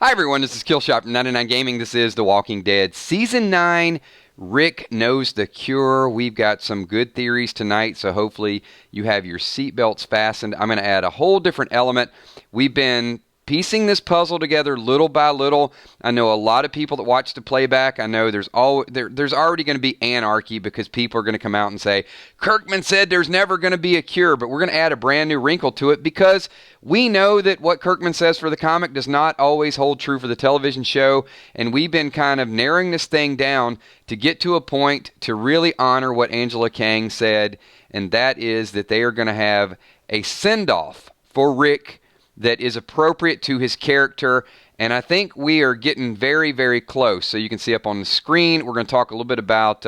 Hi everyone, this is Killshot from 99 Gaming. This is The Walking Dead Season 9. Rick knows the cure. We've got some good theories tonight, so hopefully you have your seatbelts fastened. I'm going to add a whole different element. We've been piecing this puzzle together little by little. I know a lot of people that watch the playback. I know there's already going to be anarchy because people are going to come out and say, Kirkman said there's never going to be a cure, but we're going to add a brand new wrinkle to it because we know that what Kirkman says for the comic does not always hold true for the television show, and we've been kind of narrowing this thing down to get to a point to really honor what Angela Kang said, and that is that they are going to have a send-off for Rick that is appropriate to his character, and I think we are getting very, very close. So you can see up on the screen, we're going to talk a little bit about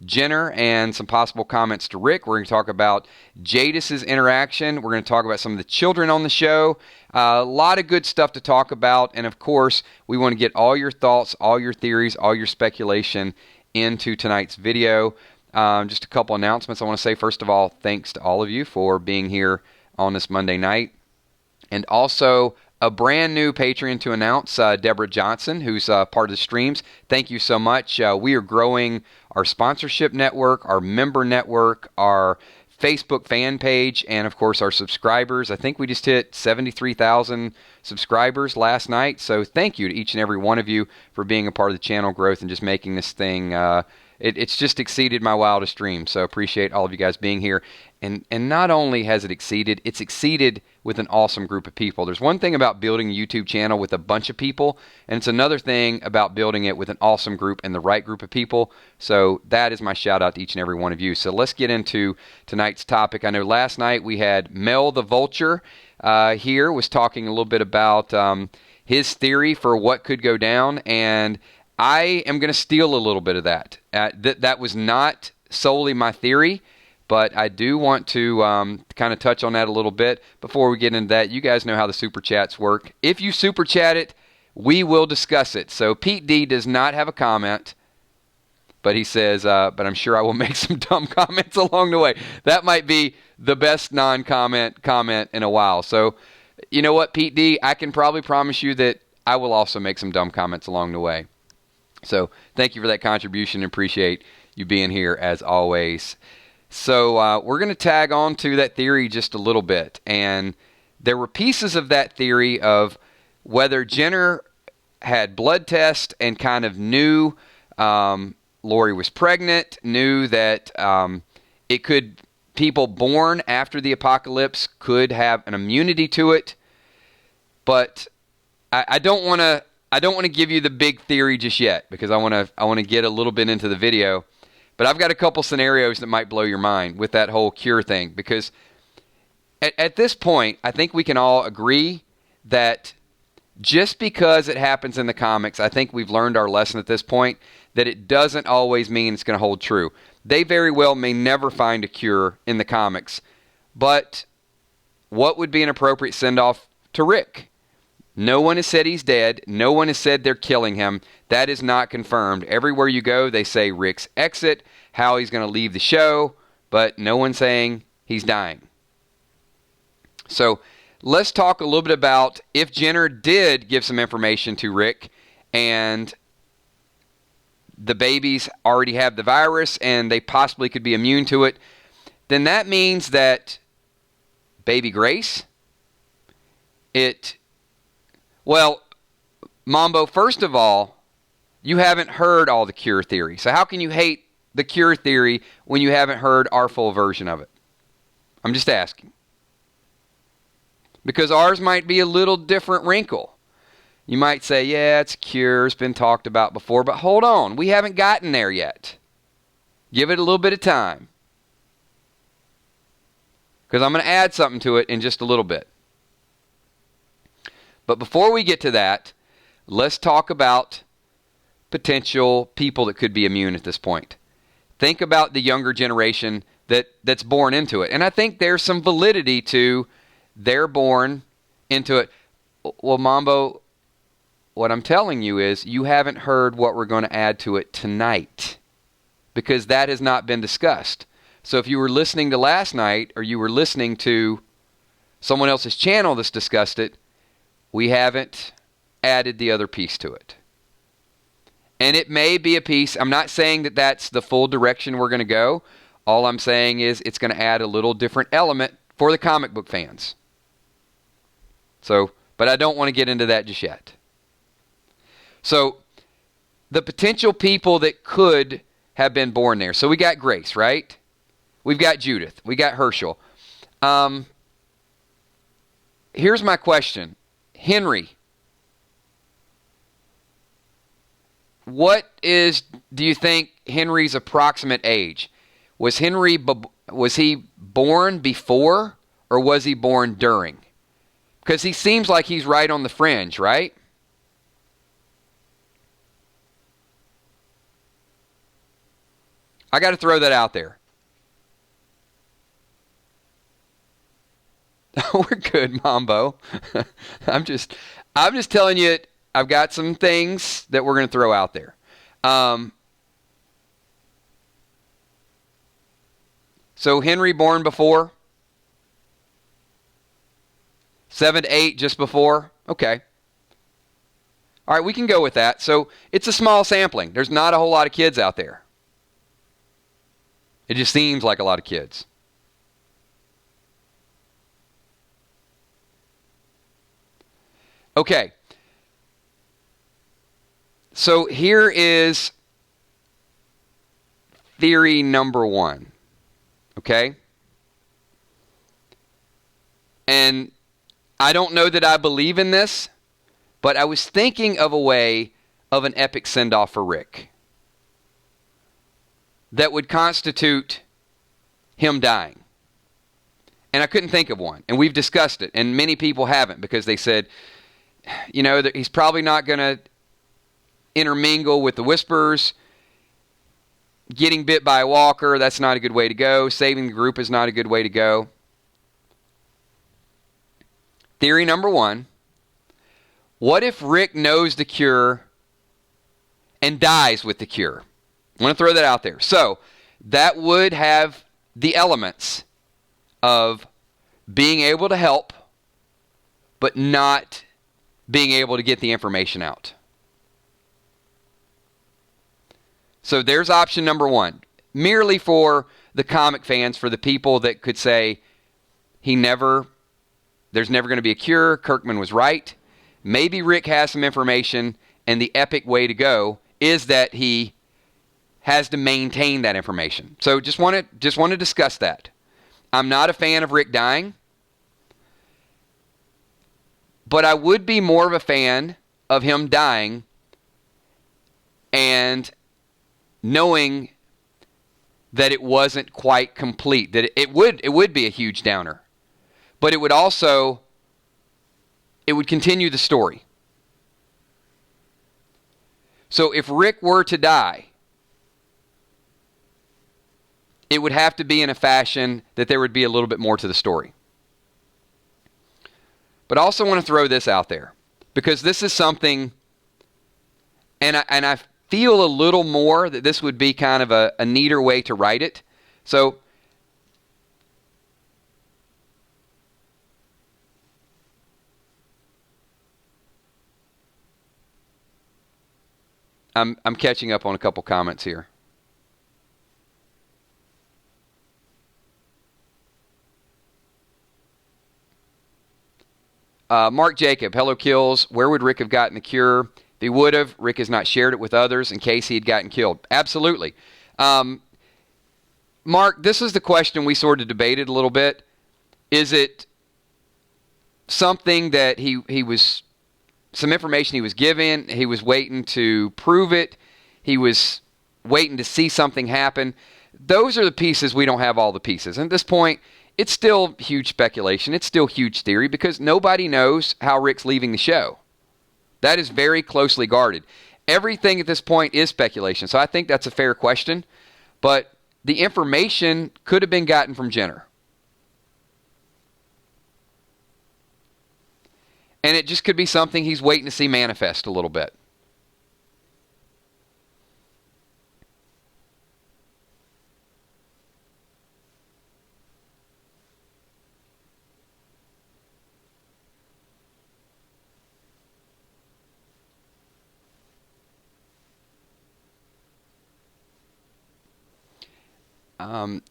Jenner and some possible comments to Rick. We're going to talk about Jadis's interaction. We're going to talk about some of the children on the show. A lot of good stuff to talk about, and of course, we want to get all your thoughts, all your theories, all your speculation into tonight's video. Just a couple announcements I want to say. First of all, thanks to all of you for being here on this Monday night. And also a brand new Patreon to announce, Deborah Johnson, who's part of the streams. Thank you so much. We are growing our sponsorship network, our member network, our Facebook fan page, and of course our subscribers. I think we just hit 73,000 subscribers last night. So thank you to each and every one of you for being a part of the channel growth and just making this thing, it's just exceeded my wildest dreams. So appreciate all of you guys being here. And not only has it exceeded, it's exceeded with an awesome group of people. There's one thing about building a YouTube channel with a bunch of people, and it's another thing about building it with an awesome group and the right group of people. So that is my shout out to each and every one of you. So let's get into tonight's topic. I know last night we had Mel the Vulture here, was talking a little bit about his theory for what could go down, and I am going to steal a little bit of that. That was not solely my theory, but I do want to kind of touch on that a little bit. Before we get into that, you guys know how the Super Chats work. If you Super Chat it, we will discuss it. So Pete D does not have a comment, but he says, but I'm sure I will make some dumb comments along the way. That might be the best non-comment comment in a while. So you know what, Pete D, I can probably promise you that I will also make some dumb comments along the way. So thank you for that contribution. Appreciate you being here as always. So we're going to tag on to that theory just a little bit. And there were pieces of that theory of whether Jenner had blood tests and kind of knew Lori was pregnant, knew that people born after the apocalypse could have an immunity to it. But I don't want to give you the big theory just yet because I want to get a little bit into the video. But I've got a couple scenarios that might blow your mind with that whole cure thing. Because at this point, I think we can all agree that just because it happens in the comics, I think we've learned our lesson at this point, that it doesn't always mean it's going to hold true. They very well may never find a cure in the comics. But what would be an appropriate send-off to Rick? No one has said he's dead. No one has said they're killing him. That is not confirmed. Everywhere you go, they say Rick's exit, how he's going to leave the show, but no one's saying he's dying. So let's talk a little bit about if Jenner did give some information to Rick and the babies already have the virus and they possibly could be immune to it, then that means that baby Grace, well, Mambo, first of all, you haven't heard all the cure theory. So how can you hate the cure theory when you haven't heard our full version of it? I'm just asking. Because ours might be a little different wrinkle. You might say, yeah, it's a cure, it's been talked about before, but hold on, we haven't gotten there yet. Give it a little bit of time. Because I'm going to add something to it in just a little bit. But before we get to that, let's talk about potential people that could be immune at this point. Think about the younger generation that's born into it. And I think there's some validity to they're born into it. Well, Mambo, what I'm telling you is you haven't heard what we're going to add to it tonight because that has not been discussed. So if you were listening to last night or you were listening to someone else's channel that's discussed it, we haven't added the other piece to it. And it may be a piece. I'm not saying that that's the full direction we're going to go. All I'm saying is it's going to add a little different element for the comic book fans. So, but I don't want to get into that just yet. So, the potential people that could have been born there. So we got Grace, right? We've got Judith. We got Herschel. Here's my question. Henry. What do you think Henry's approximate age? Was he born before or was he born during? Because he seems like he's right on the fringe, right? I got to throw that out there. We're good, Mambo. I'm just telling you, I've got some things that we're going to throw out there. So Henry born before? 7 to 8 just before? Okay. All right, we can go with that. So it's a small sampling. There's not a whole lot of kids out there. It just seems like a lot of kids. Okay. So here is theory number 1. Okay? And I don't know that I believe in this, but I was thinking of a way of an epic send-off for Rick that would constitute him dying. And I couldn't think of one. And we've discussed it. And many people haven't because they said, that he's probably not going to intermingle with the Whisperers. Getting bit by a walker, that's not a good way to go. Saving the group is not a good way to go. Theory number 1. What if Rick knows the cure and dies with the cure? I want to throw that out there. So, that would have the elements of being able to help, but not being able to get the information out. So there's option number 1. Merely for the comic fans, for the people that could say, there's never going to be a cure, Kirkman was right. Maybe Rick has some information, and the epic way to go is that he has to maintain that information. So just want to discuss that. I'm not a fan of Rick dying, but I would be more of a fan of him dying and knowing that it wasn't quite complete, that it would be a huge downer, but it would continue the story. So if Rick were to die, it would have to be in a fashion that there would be a little bit more to the story. But I also want to throw this out there, because this is something, and I feel a little more that this would be kind of a neater way to write it. So I'm catching up on a couple comments here. Mark Jacob, hello Kills. Where would Rick have gotten the cure? If he would have, Rick has not shared it with others in case he had gotten killed. Absolutely. Mark, this is the question we sort of debated a little bit. Is it something that he was, some information he was given, he was waiting to prove it, he was waiting to see something happen? Those are the pieces. We don't have all the pieces. And at this point, it's still huge speculation. It's still huge theory because nobody knows how Rick's leaving the show. That is very closely guarded. Everything at this point is speculation. So I think that's a fair question. But the information could have been gotten from Jenner. And it just could be something he's waiting to see manifest a little bit.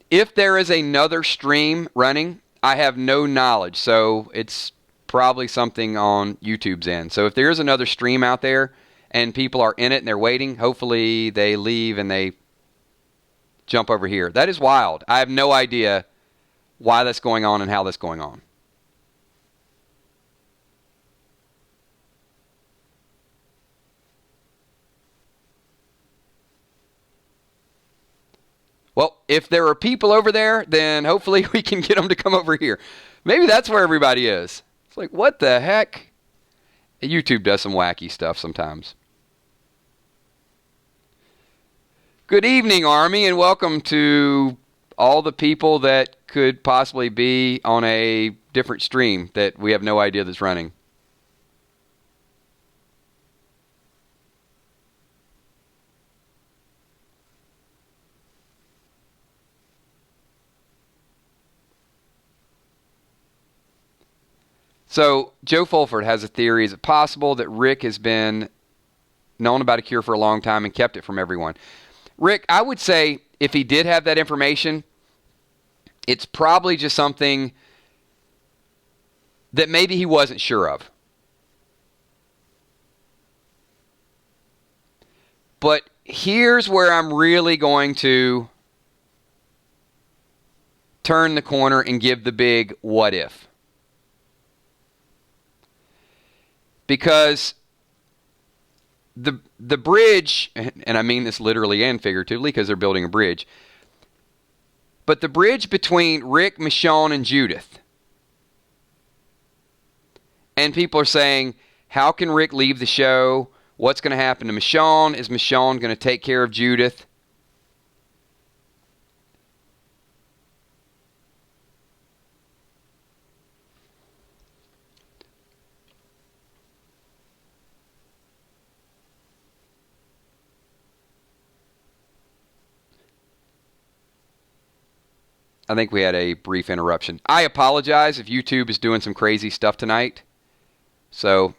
If there is another stream running, I have no knowledge, so it's probably something on YouTube's end. So if there is another stream out there and people are in it and they're waiting, hopefully they leave and they jump over here. That is wild. I have no idea why that's going on and how that's going on. Well, if there are people over there, then hopefully we can get them to come over here. Maybe that's where everybody is. It's like, what the heck? YouTube does some wacky stuff sometimes. Good evening, Army, and welcome to all the people that could possibly be on a different stream that we have no idea that's running. So, Joe Fulford has a theory. Is it possible that Rick has been known about a cure for a long time and kept it from everyone? Rick, I would say if he did have that information, it's probably just something that maybe he wasn't sure of. But here's where I'm really going to turn the corner and give the big what if. Because the bridge, and I mean this literally and figuratively because they're building a bridge, but the bridge between Rick, Michonne, and Judith, and people are saying, how can Rick leave the show? What's going to happen to Michonne? Is Michonne going to take care of Judith? I think we had a brief interruption. I apologize if YouTube is doing some crazy stuff tonight. So,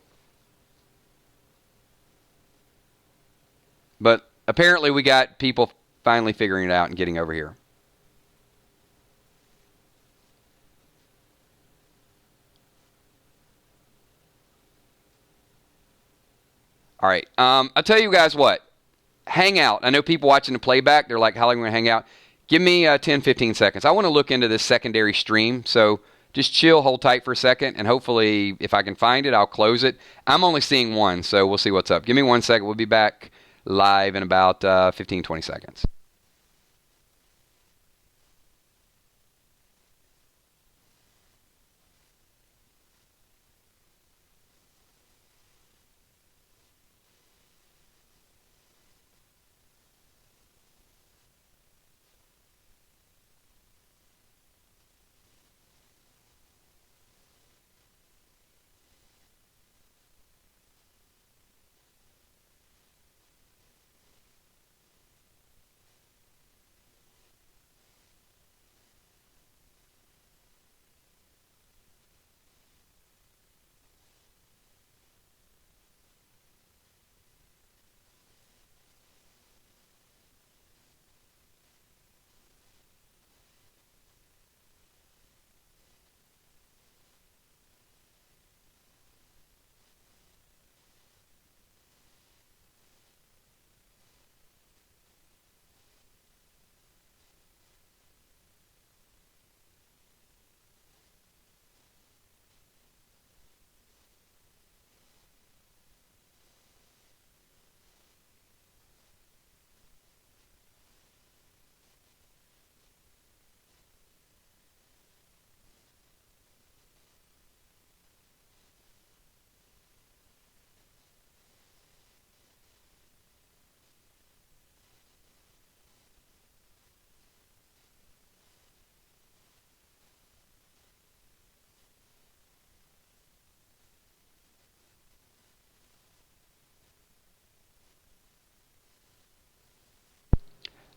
but apparently we got people finally figuring it out and getting over here. All right. I'll tell you guys what. Hang out. I know people watching the playback, they're like, how long are we going to hang out? Give me 10, 15 seconds. I want to look into this secondary stream, so just chill, hold tight for a second, and hopefully if I can find it, I'll close it. I'm only seeing one, so we'll see what's up. Give me 1 second. We'll be back live in about 15, 20 seconds.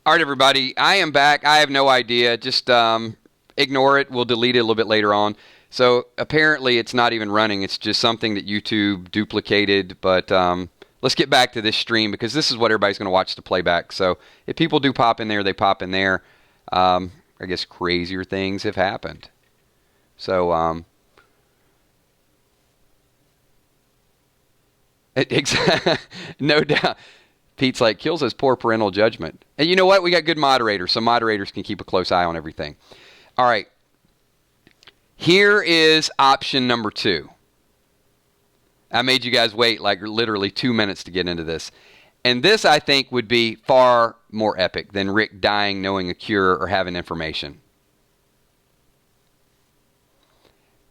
All right, everybody. I am back. I have no idea. Just ignore it. We'll delete it a little bit later on. So apparently it's not even running. It's just something that YouTube duplicated. But let's get back to this stream because this is what everybody's going to watch the playback. So if people do pop in there, they pop in there. I guess crazier things have happened. So, no doubt. Pete's like, kills his poor parental judgment. And you know what? We got good moderators, so moderators can keep a close eye on everything. All right. Here is option number 2. I made you guys wait like literally 2 minutes to get into this. And this, I think, would be far more epic than Rick dying knowing a cure or having information.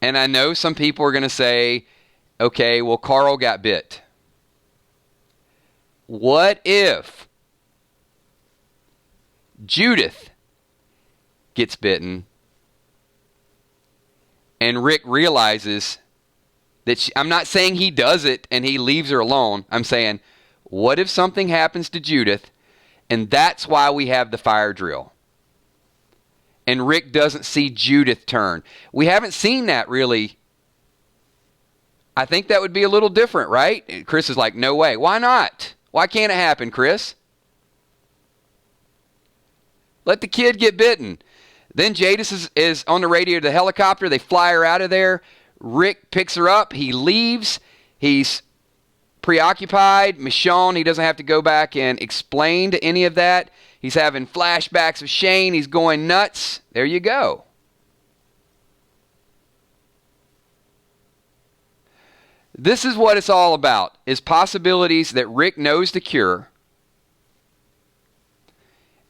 And I know some people are going to say, okay, well, Carl got bit. What if Judith gets bitten and Rick realizes that I'm not saying he does it and he leaves her alone. I'm saying, what if something happens to Judith and that's why we have the fire drill? And Rick doesn't see Judith turn. We haven't seen that really. I think that would be a little different, right? And Chris is like, no way. Why not? Why can't it happen, Chris? Let the kid get bitten. Then Jadis is on the radio to the helicopter. They fly her out of there. Rick picks her up. He leaves. He's preoccupied. Michonne, he doesn't have to go back and explain to any of that. He's having flashbacks of Shane. He's going nuts. There you go. This is what it's all about, is possibilities that Rick knows the cure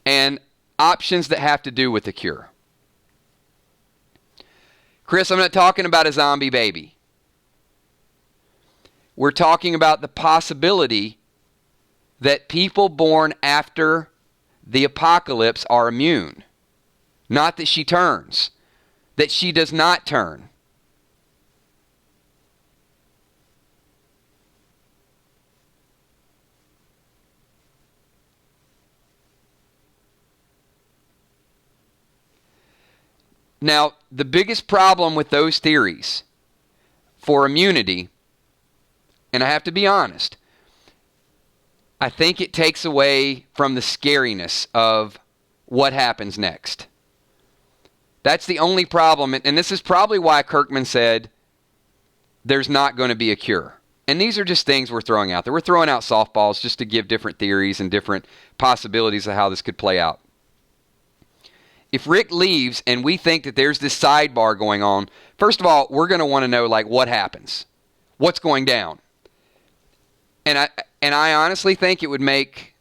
and options that have to do with the cure. Chris, I'm not talking about a zombie baby. We're talking about the possibility that people born after the apocalypse are immune. Not that she turns. That she does not turn. Now, the biggest problem with those theories for immunity, and I have to be honest, I think it takes away from the scariness of what happens next. That's the only problem, and this is probably why Kirkman said there's not going to be a cure. And these are just things we're throwing out there. We're throwing out softballs just to give different theories and different possibilities of how this could play out. If Rick leaves and we think that there's this sidebar going on, first of all, we're going to want to know, like, what happens? What's going down? And I honestly think it would make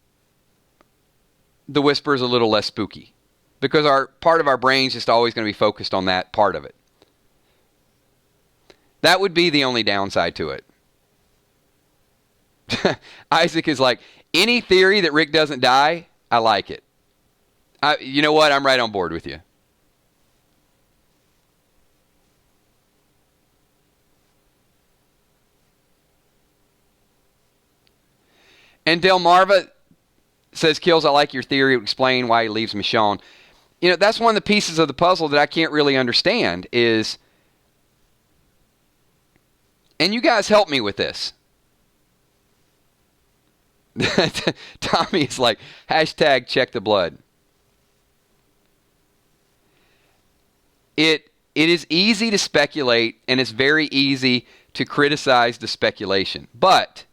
the Whispers a little less spooky, because our part of our brain's just always going to be focused on that part of it. That would be the only downside to it. Isaac is like, any theory that Rick doesn't die, I like it. You know what? I'm right on board with you. And Delmarva says, Kills, I like your theory. It would explain why he leaves Michonne. You know, that's one of the pieces of the puzzle that I can't really understand is, and you guys help me with this. Tommy is like, hashtag check the blood. It is easy to speculate, and it's very easy to criticize the speculation. But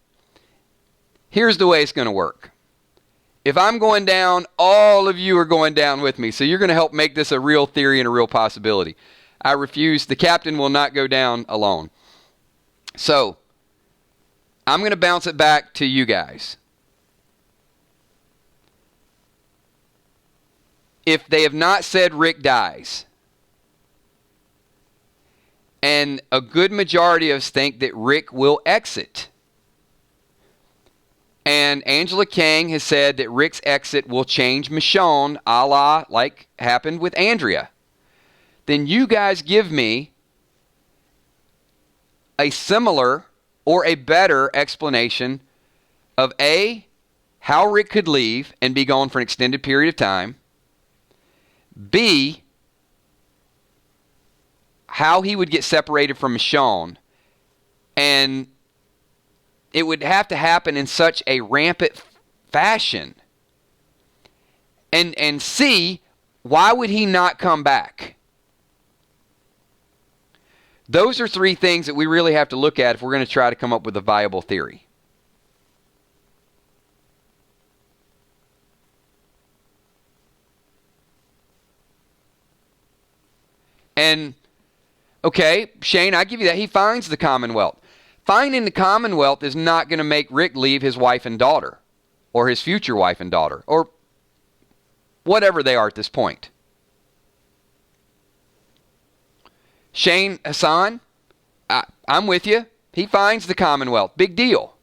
here's the way it's going to work. If I'm going down, all of you are going down with me. So you're going to help make this a real theory and a real possibility. I refuse. The captain will not go down alone. So I'm going to bounce it back to you guys. If they have not said Rick dies, and a good majority of us think that Rick will exit, and Angela Kang has said that Rick's exit will change Michonne, a la like happened with Andrea, then you guys give me a similar or a better explanation of A, how Rick could leave and be gone for an extended period of time, B, how he would get separated from Michonne, and it would have to happen in such a rampant fashion. And C, Why would he not come back? Those are three things that we really have to look at if we're going to try to come up with a viable theory. And, okay, Shane, I give you that. He finds the Commonwealth. Finding the Commonwealth is not going to make Rick leave his wife and daughter, or his future wife and daughter, or whatever they are at this point. Shane Hassan, I'm with you. He finds the Commonwealth. Big deal.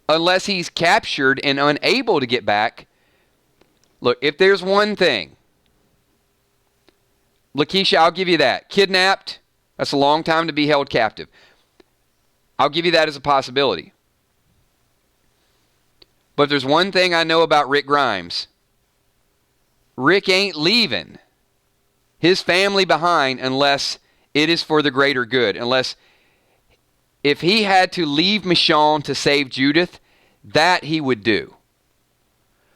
Unless he's captured and unable to get back. Look, if there's one thing, Lakeisha, I'll give you that. Kidnapped, that's a long time to be held captive. I'll give you that as a possibility. But if there's one thing I know about Rick Grimes, Rick ain't leaving his family behind unless it is for the greater good. Unless, if he had to leave Michonne to save Judith, that he would do.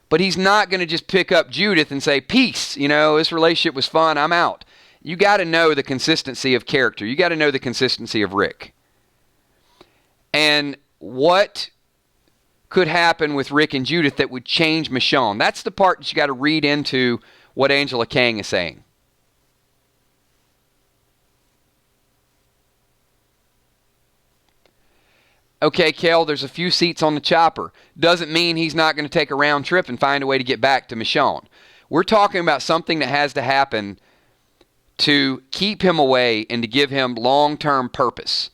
But he's not going to just pick up Judith and say, peace, this relationship was fun, I'm out. You got to know the consistency of character. You got to know the consistency of Rick. And what could happen with Rick and Judith that would change Michonne? That's the part that you got to read into what Angela Kang is saying. Okay, Kel, there's a few seats on the chopper. Doesn't mean he's not going to take a round trip and find a way to get back to Michonne. We're talking about something that has to happen to keep him away and to give him long-term purpose.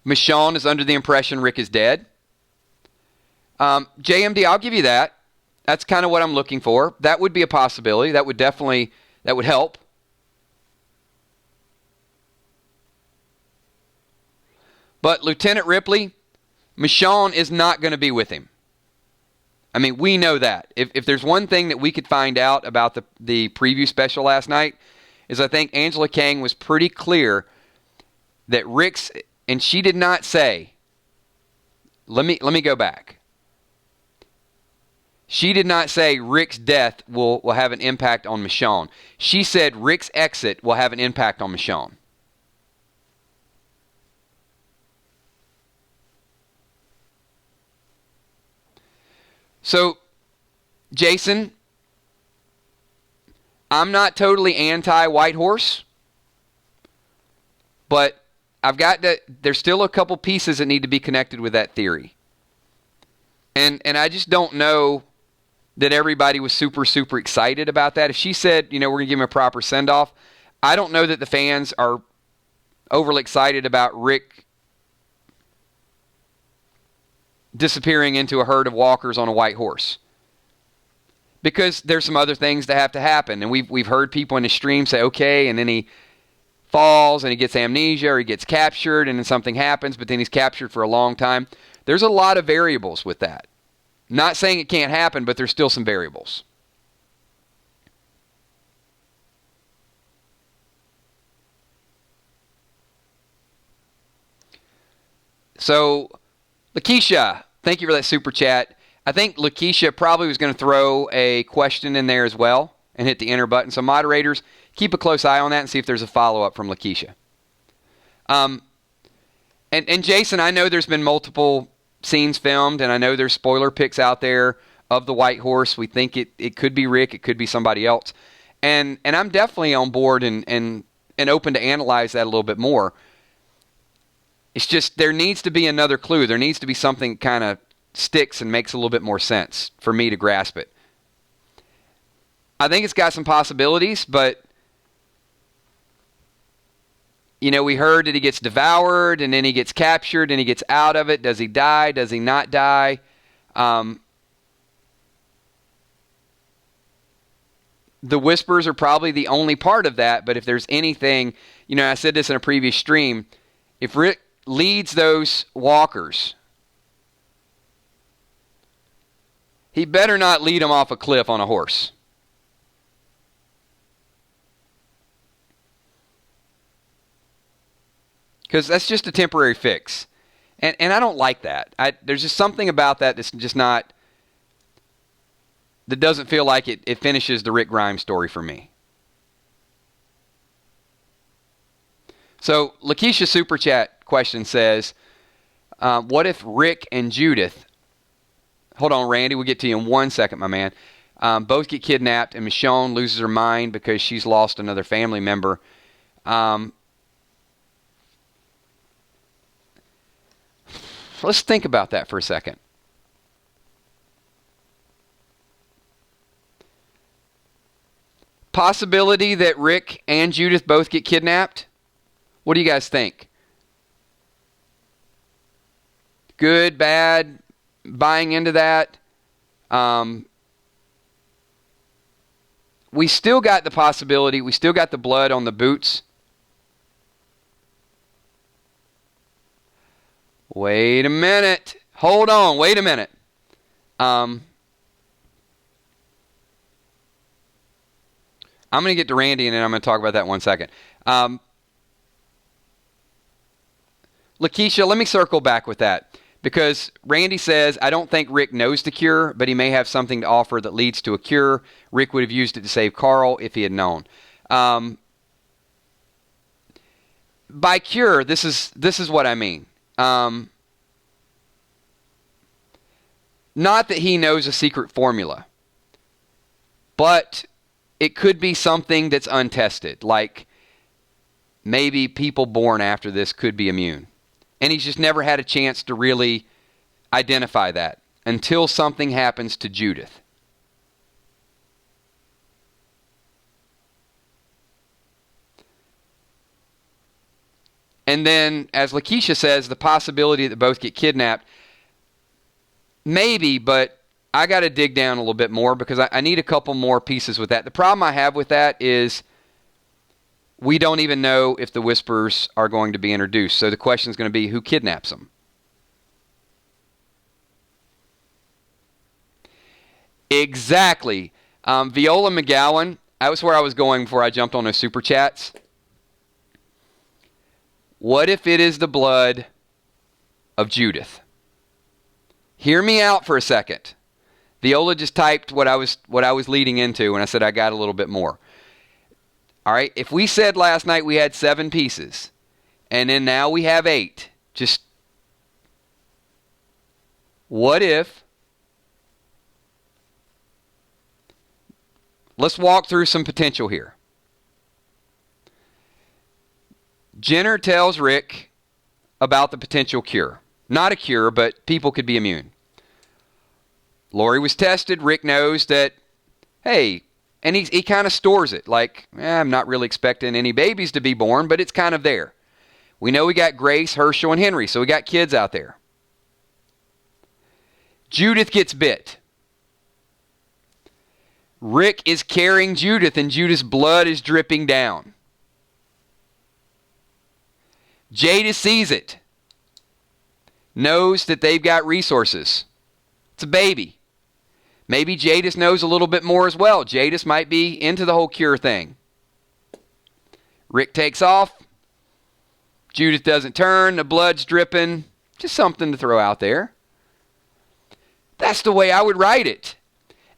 Michonne is under the impression Rick is dead. JMD, I'll give you that. That's kind of what I'm looking for. That would be a possibility. That would help. But Lieutenant Ripley, Michonne is not going to be with him. I mean, we know that. If there's one thing that we could find out about the preview special last night, is I think Angela Kang was pretty clear that Rick's, and she did not say, let me go back. She did not say Rick's death will have an impact on Michonne. She said Rick's exit will have an impact on Michonne. So, Jason, I'm not totally anti-White Horse, but there's still a couple pieces that need to be connected with that theory. And I just don't know that everybody was super, super excited about that. If she said, we're going to give him a proper send-off, I don't know that the fans are overly excited about Rick disappearing into a herd of walkers on a white horse. Because there's some other things that have to happen. And we've heard people in the stream say, okay, and then he falls and he gets amnesia or he gets captured and then something happens, but then he's captured for a long time. There's a lot of variables with that. Not saying it can't happen, but there's still some variables. So, Lakeisha, thank you for that super chat. I think Lakeisha probably was going to throw a question in there as well and hit the enter button. So, moderators, keep a close eye on that and see if there's a follow-up from Lakeisha. And Jason, I know there's been multiple scenes filmed, and I know there's spoiler pics out there of the white horse. We think it could be Rick, it could be somebody else. And I'm definitely on board and open to analyze that a little bit more. It's just there needs to be another clue. There needs to be something that kind of sticks and makes a little bit more sense for me to grasp it. I think it's got some possibilities, but we heard that he gets devoured and then he gets captured and he gets out of it. Does he die? Does he not die? The whispers are probably the only part of that, but if there's anything, I said this in a previous stream, if Rick leads those walkers He better not lead him off a cliff on a horse. Because that's just a temporary fix. And I don't like that. There's just something about that that's just not, that doesn't feel like it finishes the Rick Grimes story for me. So Lakeisha Super Chat question says, what if Rick and Judith, hold on, Randy, we'll get to you in 1 second, my man, both get kidnapped and Michonne loses her mind because she's lost another family member. Let's think about that for a second. Possibility that Rick and Judith both get kidnapped? What do you guys think? Good, bad, buying into that? We still got the possibility, we still got the blood on the boots. Wait a minute. Hold on, wait a minute. I'm going to get to Randy and then I'm going to talk about that in 1 second. Lakeisha, let me circle back with that. Because Randy says, I don't think Rick knows the cure, but he may have something to offer that leads to a cure. Rick would have used it to save Carl if he had known. By cure, this is what I mean. Not that he knows a secret formula, but it could be something that's untested. Like maybe people born after this could be immune. And he's just never had a chance to really identify that until something happens to Judith. And then, as Lakeisha says, the possibility that both get kidnapped, maybe, but I got to dig down a little bit more because I need a couple more pieces with that. The problem I have with that is we don't even know if the Whispers are going to be introduced. So the question is going to be, who kidnaps them? Exactly. Viola McGowan, that was where I was going before I jumped on those super chats. What if it is the blood of Judith? Hear me out for a second. Viola just typed what I was leading into, and I said I got a little bit more. All right, if we said last night we had 7 pieces, and then now we have 8, just what if, let's walk through some potential here. Jenner tells Rick about the potential cure. Not a cure, but people could be immune. Lori was tested. Rick knows that, hey, and he kind of stores it. Like, I'm not really expecting any babies to be born, but it's kind of there. We know we got Grace, Herschel, and Henry, so we got kids out there. Judith gets bit. Rick is carrying Judith, and Judith's blood is dripping down. Jadis sees it. Knows that they've got resources. It's a baby. Maybe Jadis knows a little bit more as well. Jadis might be into the whole cure thing. Rick takes off. Judith doesn't turn. The blood's dripping. Just something to throw out there. That's the way I would write it.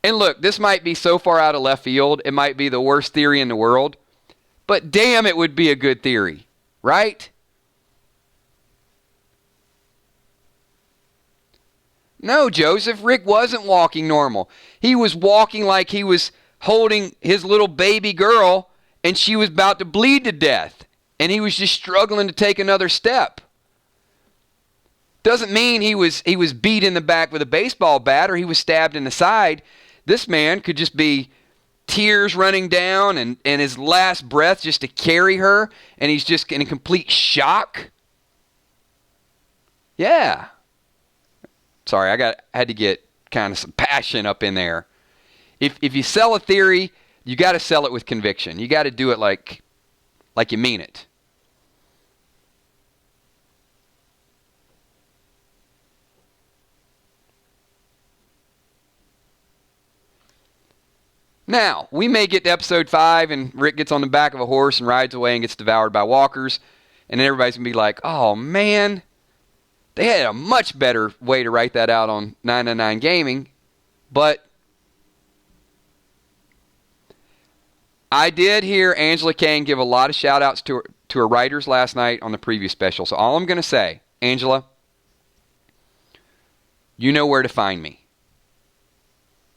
And look, this might be so far out of left field. It might be the worst theory in the world. But damn, it would be a good theory. Right? No, Joseph, Rick wasn't walking normal. He was walking like he was holding his little baby girl and she was about to bleed to death. And he was just struggling to take another step. Doesn't mean he was beat in the back with a baseball bat or he was stabbed in the side. This man could just be tears running down and his last breath just to carry her. And he's just in a complete shock. Yeah. Sorry, I had to get kind of some passion up in there. If you sell a theory, you got to sell it with conviction. You got to do it like you mean it. Now, we may get to episode 5 and Rick gets on the back of a horse and rides away and gets devoured by walkers. And then everybody's going to be like, oh man, they had a much better way to write that out on 999 Gaming. But I did hear Angela Kane give a lot of shout outs to her writers last night on the preview special. So all I'm going to say, Angela, you know where to find me.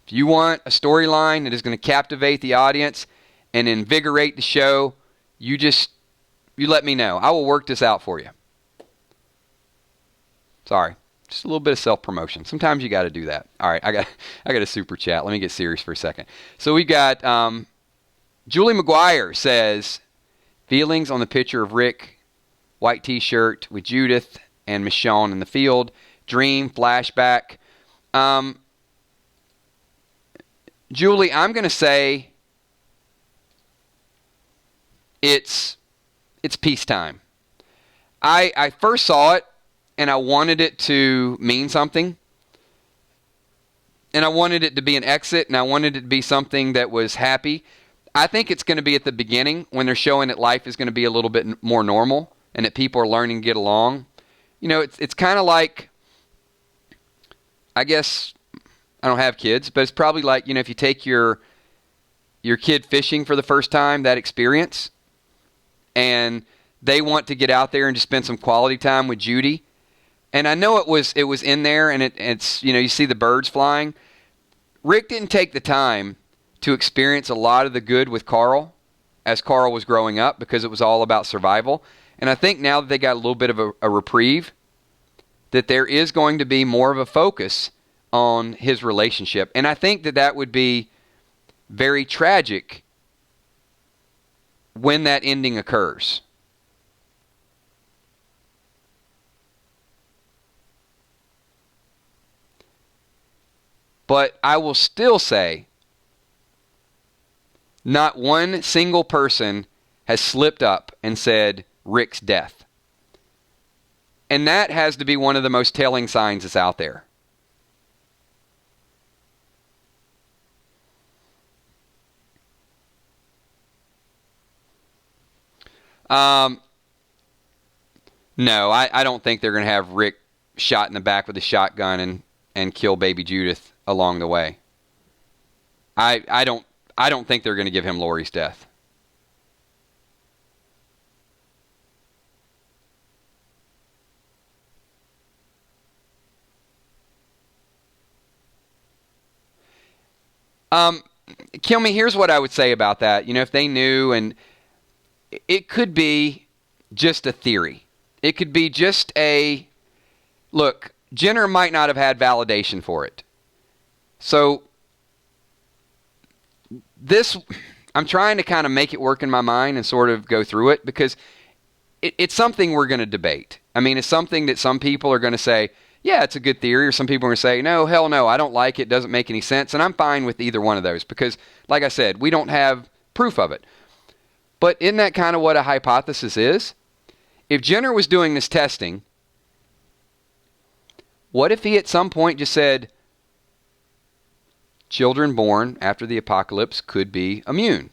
If you want a storyline that is going to captivate the audience and invigorate the show, you let me know. I will work this out for you. Sorry. Just a little bit of self-promotion. Sometimes you got to do that. All right, I got a super chat. Let me get serious for a second. So we got Julie McGuire says, feelings on the picture of Rick, white t-shirt with Judith and Michonne in the field, dream, flashback. Julie, I'm going to say it's peacetime. I first saw it, and I wanted it to mean something. And I wanted it to be an exit, and I wanted it to be something that was happy. I think it's going to be at the beginning when they're showing that life is going to be a little bit more normal and that people are learning to get along. You know, it's kind of like, I guess, I don't have kids, but it's probably like, you know, if you take your kid fishing for the first time, that experience, and they want to get out there and just spend some quality time with Judy. And I know it was in there, and it's, you know, you see the birds flying. Rick didn't take the time to experience a lot of the good with Carl as Carl was growing up because it was all about survival. And I think now that they got a little bit of a reprieve, that there is going to be more of a focus on his relationship. And I think that would be very tragic when that ending occurs. But I will still say, not one single person has slipped up and said Rick's death. And that has to be one of the most telling signs that's out there. No, I don't think they're going to have Rick shot in the back with a shotgun and kill baby Judith along the way. I don't think they're going to give him Lori's death. Kilme, here's what I would say about that. You know, if they knew, and it could be just a theory. It could be just a, look, Jenner might not have had validation for it. So this, I'm trying to kind of make it work in my mind and sort of go through it because it's something we're going to debate. I mean, it's something that some people are going to say, yeah, it's a good theory, or some people are going to say, no, hell no, I don't like it, doesn't make any sense, and I'm fine with either one of those because, like I said, we don't have proof of it. But isn't that kind of what a hypothesis is? If Jenner was doing this testing, what if he at some point just said, children born after the apocalypse could be immune?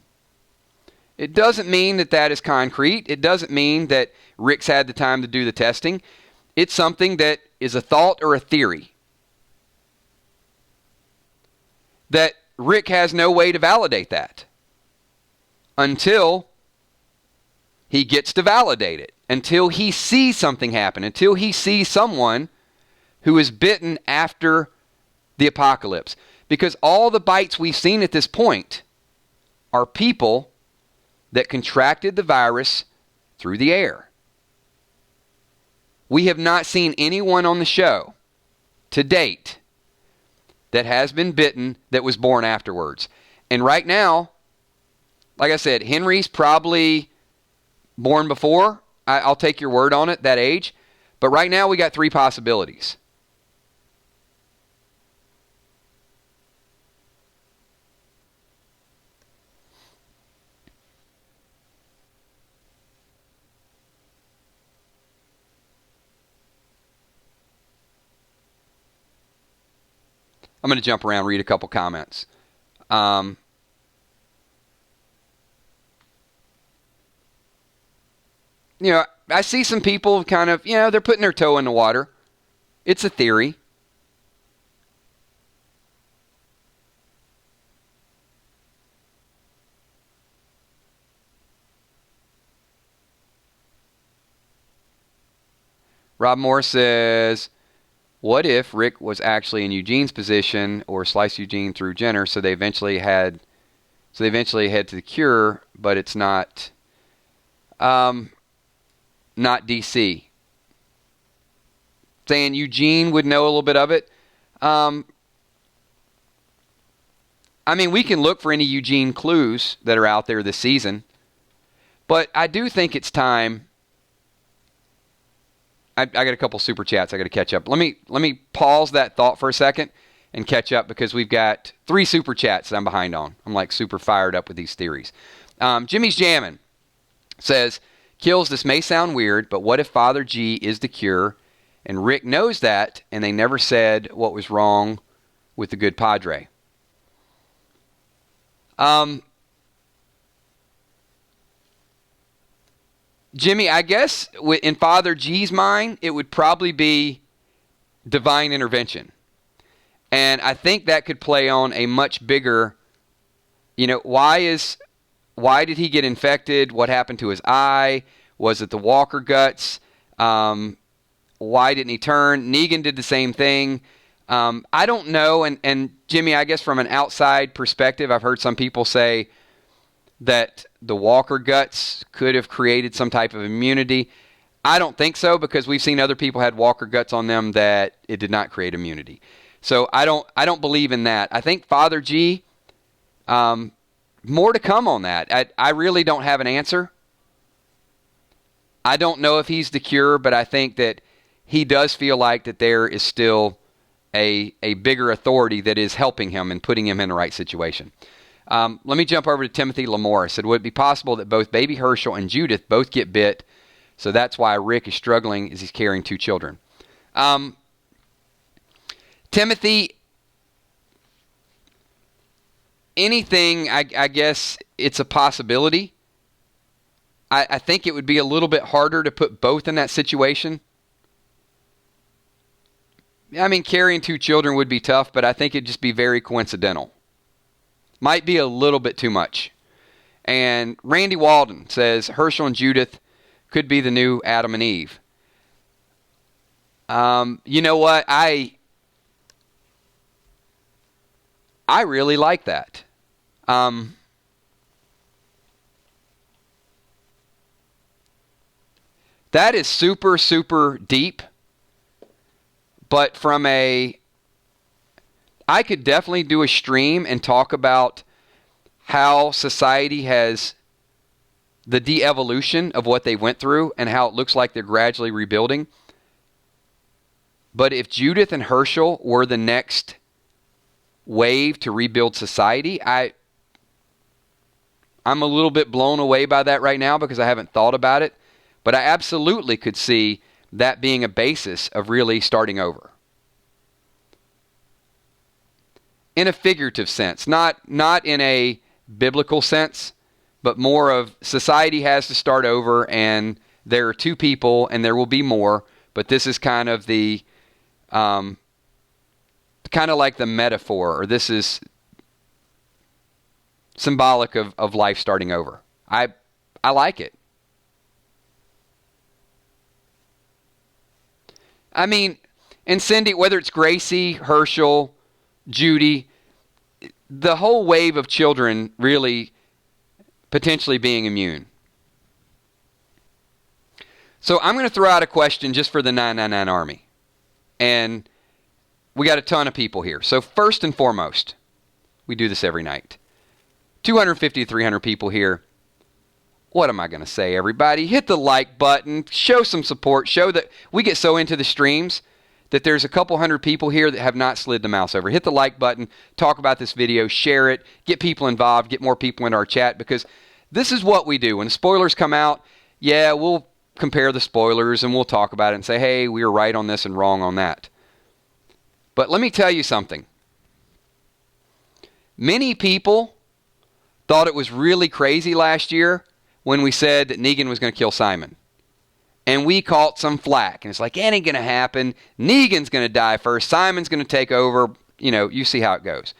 It doesn't mean that is concrete. It doesn't mean that Rick's had the time to do the testing. It's something that is a thought or a theory that Rick has no way to validate that until he gets to validate it, until he sees something happen, until he sees someone who is bitten after the apocalypse. Because all the bites we've seen at this point are people that contracted the virus through the air. We have not seen anyone on the show to date that has been bitten that was born afterwards. And right now, like I said, Henry's probably born before. I'll take your word on it, that age. But right now we got 3 possibilities. I'm going to jump around, read a couple comments. I see some people kind of, they're putting their toe in the water. It's a theory. Rob Moore says, what if Rick was actually in Eugene's position or sliced Eugene through Jenner, so they eventually head to the cure, but it's not DC. Saying Eugene would know a little bit of it. We can look for any Eugene clues that are out there this season, but I do think it's time. I got a couple super chats I got to catch up. Let me pause that thought for a second and catch up because we've got 3 super chats that I'm behind on. I'm like super fired up with these theories. Jimmy's Jammin' says, Kills, this may sound weird, but what if Father G is the cure and Rick knows that and they never said what was wrong with the good Padre? Jimmy, I guess in Father G's mind, it would probably be divine intervention. And I think that could play on a much bigger, why did he get infected? What happened to his eye? Was it the Walker guts? Why didn't he turn? Negan did the same thing. I don't know. And Jimmy, I guess from an outside perspective, I've heard some people say that the Walker guts could have created some type of immunity. I don't think so because we've seen other people had Walker guts on them that it did not create immunity. So I don't believe in that. I think Father G, more to come on that. I really don't have an answer. I don't know if he's the cure, but I think that he does feel like that there is still a bigger authority that is helping him and putting him in the right situation. Let me jump over to Timothy Lamore. Said, would it be possible that both baby Herschel and Judith both get bit, so that's why Rick is struggling as he's carrying 2 children? Timothy, anything, I guess it's a possibility. I think it would be a little bit harder to put both in that situation. Carrying 2 children would be tough, but I think it'd just be very coincidental. Might be a little bit too much. And Randy Walden says Herschel and Judith could be the new Adam and Eve. You know what? I really like that. That is super, super deep. But I could definitely do a stream and talk about how society has the de-evolution of what they went through and how it looks like they're gradually rebuilding. But if Judith and Herschel were the next wave to rebuild society, I'm a little bit blown away by that right now because I haven't thought about it. But I absolutely could see that being a basis of really starting over. In a figurative sense, not in a biblical sense, but more of society has to start over and there are 2 people and there will be more, but this is kind of the like the metaphor, or this is symbolic of life starting over. I like it. And Cindy, whether it's Gracie, Herschel, Judy, the whole wave of children really potentially being immune. So I'm going to throw out a question just for the 999 Army. And we got a ton of people here. So first and foremost, we do this every night. 250 to 300 people here. What am I going to say, everybody? Hit the like button. Show some support. Show that we get so into the streams that there's a couple hundred people here that have not slid the mouse over. Hit the like button, talk about this video, share it, get people involved, get more people into our chat, because this is what we do. When the spoilers come out, we'll compare the spoilers and we'll talk about it and say, hey, we were right on this and wrong on that. But let me tell you something. Many people thought it was really crazy last year when we said that Negan was going to kill Simon. And we caught some flack. And it's like, it ain't going to happen. Negan's going to die first. Simon's going to take over. You see how it goes.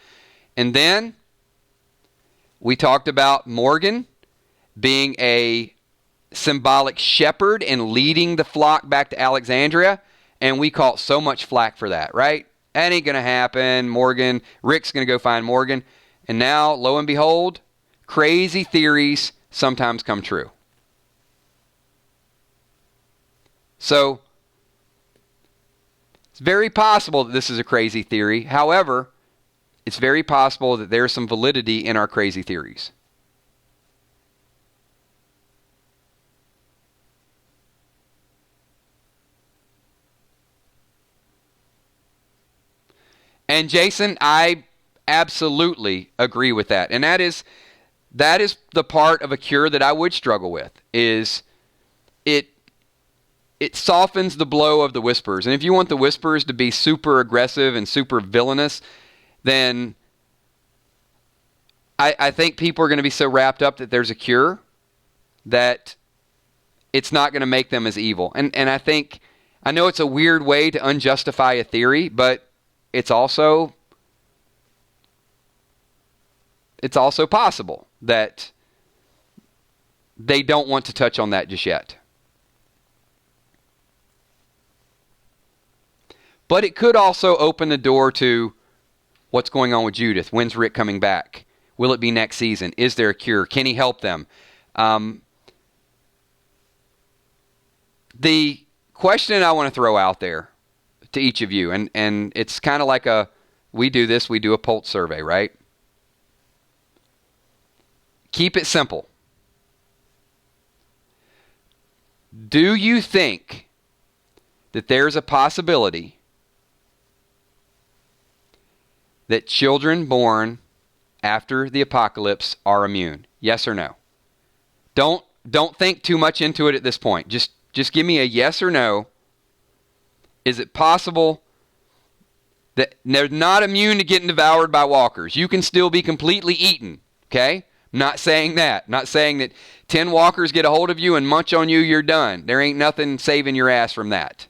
And then we talked about Morgan being a symbolic shepherd and leading the flock back to Alexandria. And we caught so much flack for that, right? That ain't going to happen. Rick's going to go find Morgan. And now, lo and behold, crazy theories sometimes come true. So, it's very possible that this is a crazy theory. However, it's very possible that there's some validity in our crazy theories. And Jason, I absolutely agree with that. And that is the part of a cure that I would struggle with, is it softens the blow of the whispers. And if you want the whispers to be super aggressive and super villainous, then I think people are going to be so wrapped up that there's a cure that it's not going to make them as evil. And I know it's a weird way to unjustify a theory, but it's also possible that they don't want to touch on that just yet. But it could also open the door to what's going on with Judith. When's Rick coming back? Will it be next season? Is there a cure? Can he help them? The question I want to throw out there to each of you, and it's kind of like we do a pulse survey, right? Keep it simple. Do you think that there's a possibility that children born after the apocalypse are immune? Yes or no? Don't think too much into it at this point. Just give me a yes or no. Is it possible that they're not immune to getting devoured by walkers? You can still be completely eaten, okay? I'm not saying that. I'm not saying that 10 walkers get a hold of you and munch on you, you're done. There ain't nothing saving your ass from that.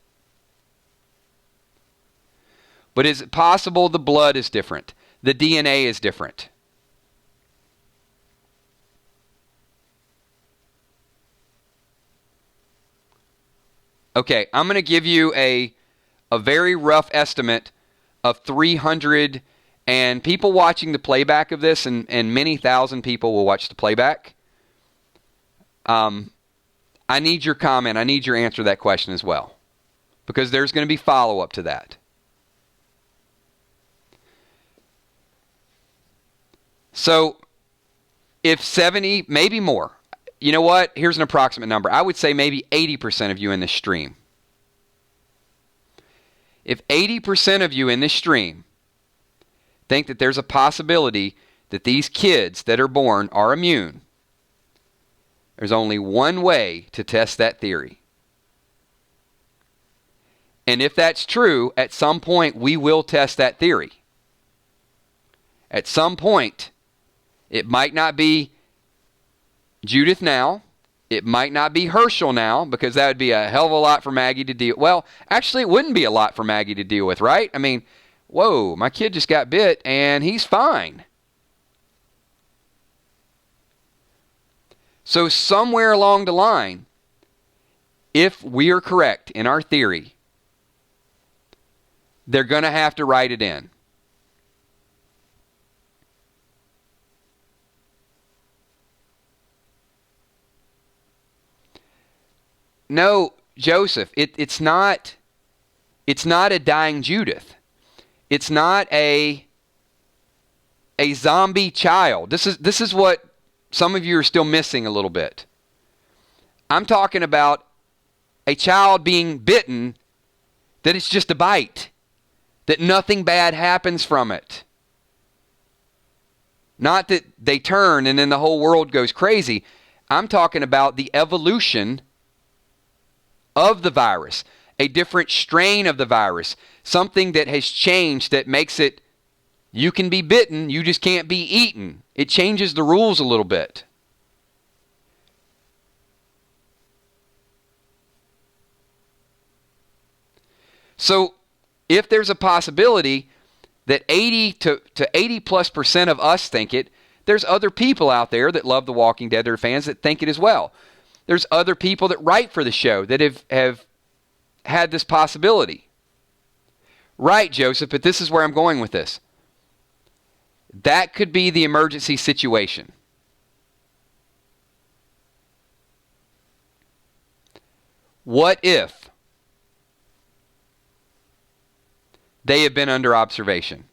But is it possible the blood is different? The DNA is different? Okay, I'm going to give you a very rough estimate of 300, and people watching the playback of this, and many thousand people will watch the playback. I need your comment. I need your answer to that question as well, because there's going to be follow-up to that. So, if 70, maybe more. You know what? Here's an approximate number. I would say maybe 80% of you in this stream. If 80% of you in this stream think that there's a possibility that these kids that are born are immune, there's only one way to test that theory. And if that's true, at some point we will test that theory. At some point, it might not be Judith now. It might not be Herschel now, because that would be a hell of a lot for Maggie to deal with. Well, actually, it wouldn't be a lot for Maggie to deal with, right? I mean, whoa, my kid just got bit, and he's fine. So somewhere along the line, if we are correct in our theory, they're going to have to write it in. No, Joseph, it's not a dying Judith. It's not a zombie child. This is what some of you are still missing a little bit. I'm talking about a child being bitten, that it's just a bite, that nothing bad happens from it. Not that they turn and then the whole world goes crazy. I'm talking about the evolution of the virus, a different strain of the virus, something that has changed that makes it, you can be bitten, you just can't be eaten. It changes the rules a little bit. So if there's a possibility that 80 to 80+% of us think it, there's other people out there that love The Walking Dead that are fans that think it as well. There's other people that write for the show that have had this possibility. Right, Joseph, but this is where I'm going with this. That could be the emergency situation. What if they have been under observation?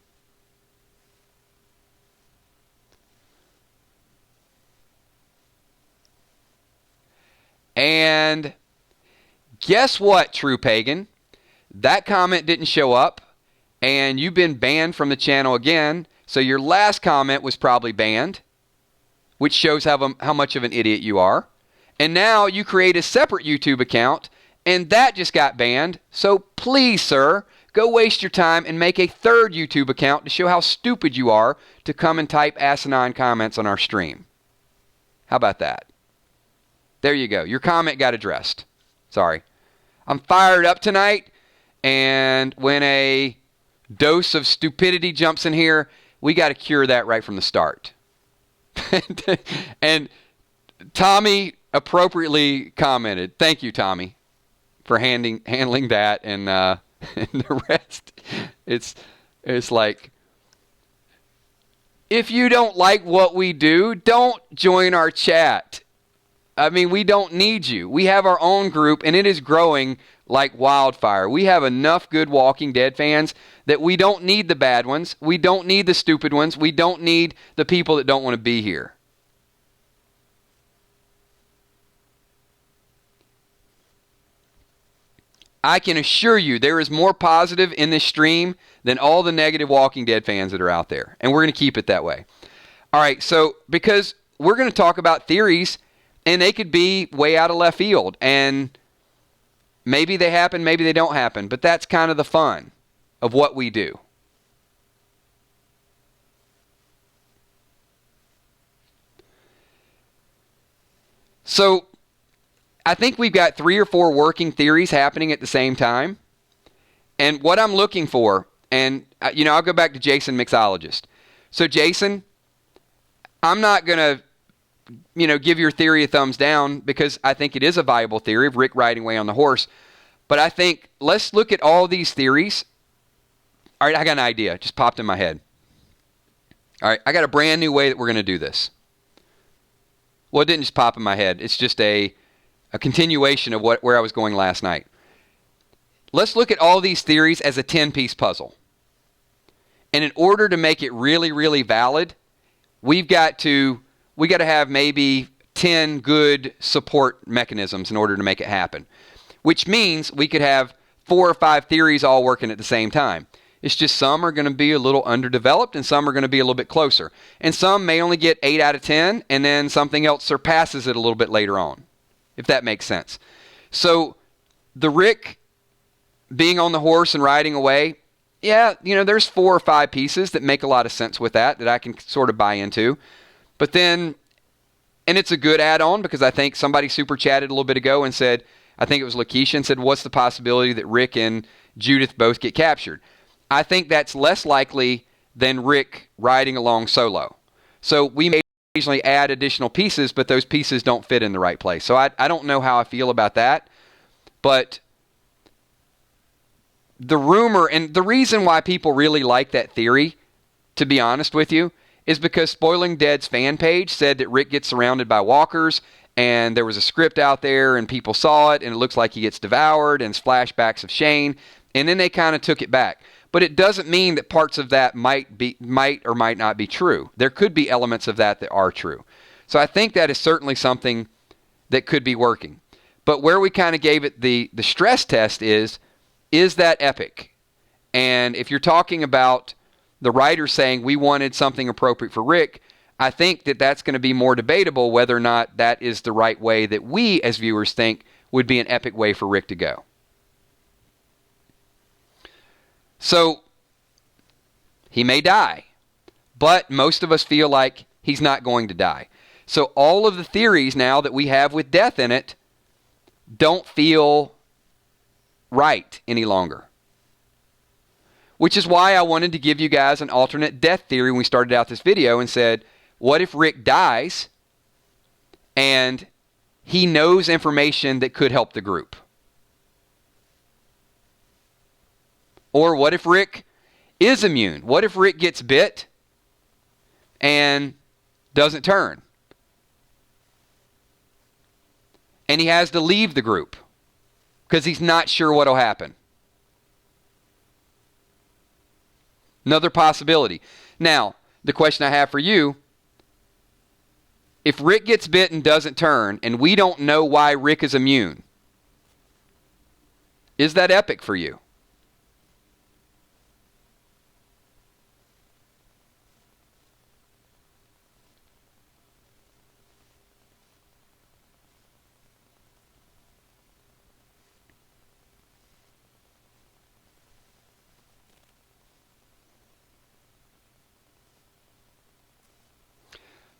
And guess what, True Pagan? That comment didn't show up, and you've been banned from the channel again, so your last comment was probably banned, which shows how much of an idiot you are. And now you create a separate YouTube account, and that just got banned. So please, sir, go waste your time and make a third YouTube account to show how stupid you are to come and type asinine comments on our stream. How about that? There you go. Your comment got addressed. Sorry. I'm fired up tonight, and when a dose of stupidity jumps in here, we got to cure that right from the start. And Tommy appropriately commented. Thank you, Tommy, for handling that, and and the rest. It's like, if you don't like what we do, don't join our chat. I mean, we don't need you. We have our own group, and it is growing like wildfire. We have enough good Walking Dead fans that we don't need the bad ones. We don't need the stupid ones. We don't need the people that don't want to be here. I can assure you there is more positive in this stream than all the negative Walking Dead fans that are out there. And we're going to keep it that way. All right, so because we're going to talk about theories, and they could be way out of left field. And maybe they happen, maybe they don't happen. But that's kind of the fun of what we do. So I think we've got 3 or 4 working theories happening at the same time. And what I'm looking for, and I'll go back to Jason, mixologist. So Jason, I'm not going to give your theory a thumbs down, because I think it is a viable theory of Rick riding away on the horse. But I think let's look at all these theories. All right, I got an idea. Just popped in my head. All right, I got a brand new way that we're going to do this. Well, it didn't just pop in my head. It's just a continuation of where I was going last night. Let's look at all these theories as a 10-piece puzzle. And in order to make it really, really valid, we got to have maybe 10 good support mechanisms in order to make it happen. Which means we could have 4 or 5 theories all working at the same time. It's just some are going to be a little underdeveloped, and some are going to be a little bit closer. And some may only get 8 out of 10, and then something else surpasses it a little bit later on, if that makes sense. So the Rick being on the horse and riding away, yeah, there's 4 or 5 pieces that make a lot of sense with that I can sort of buy into. But then, and it's a good add-on, because I think somebody super chatted a little bit ago and said, I think it was Lakeisha, and said, what's the possibility that Rick and Judith both get captured? I think that's less likely than Rick riding along solo. So we may occasionally add additional pieces, but those pieces don't fit in the right place. So I don't know how I feel about that. But the rumor, and the reason why people really like that theory, to be honest with you, is because Spoiling Dead's fan page said that Rick gets surrounded by walkers, and there was a script out there, and people saw it, and it looks like he gets devoured, and it's flashbacks of Shane, and then they kind of took it back. But it doesn't mean that parts of that might or might not be true. There could be elements of that are true. So I think that is certainly something that could be working. But where we kind of gave it the stress test is that epic? And if you're talking about the writer saying we wanted something appropriate for Rick, I think that that's going to be more debatable whether or not that is the right way that we as viewers think would be an epic way for Rick to go. So he may die, but most of us feel like he's not going to die. So all of the theories now that we have with death in it don't feel right any longer. Which is why I wanted to give you guys an alternate death theory when we started out this video and said, what if Rick dies and he knows information that could help the group? Or what if Rick is immune? What if Rick gets bit and doesn't turn? And he has to leave the group because he's not sure what will happen. Another possibility. Now, the question I have for you, if Rick gets bit and doesn't turn, and we don't know why Rick is immune, is that epic for you?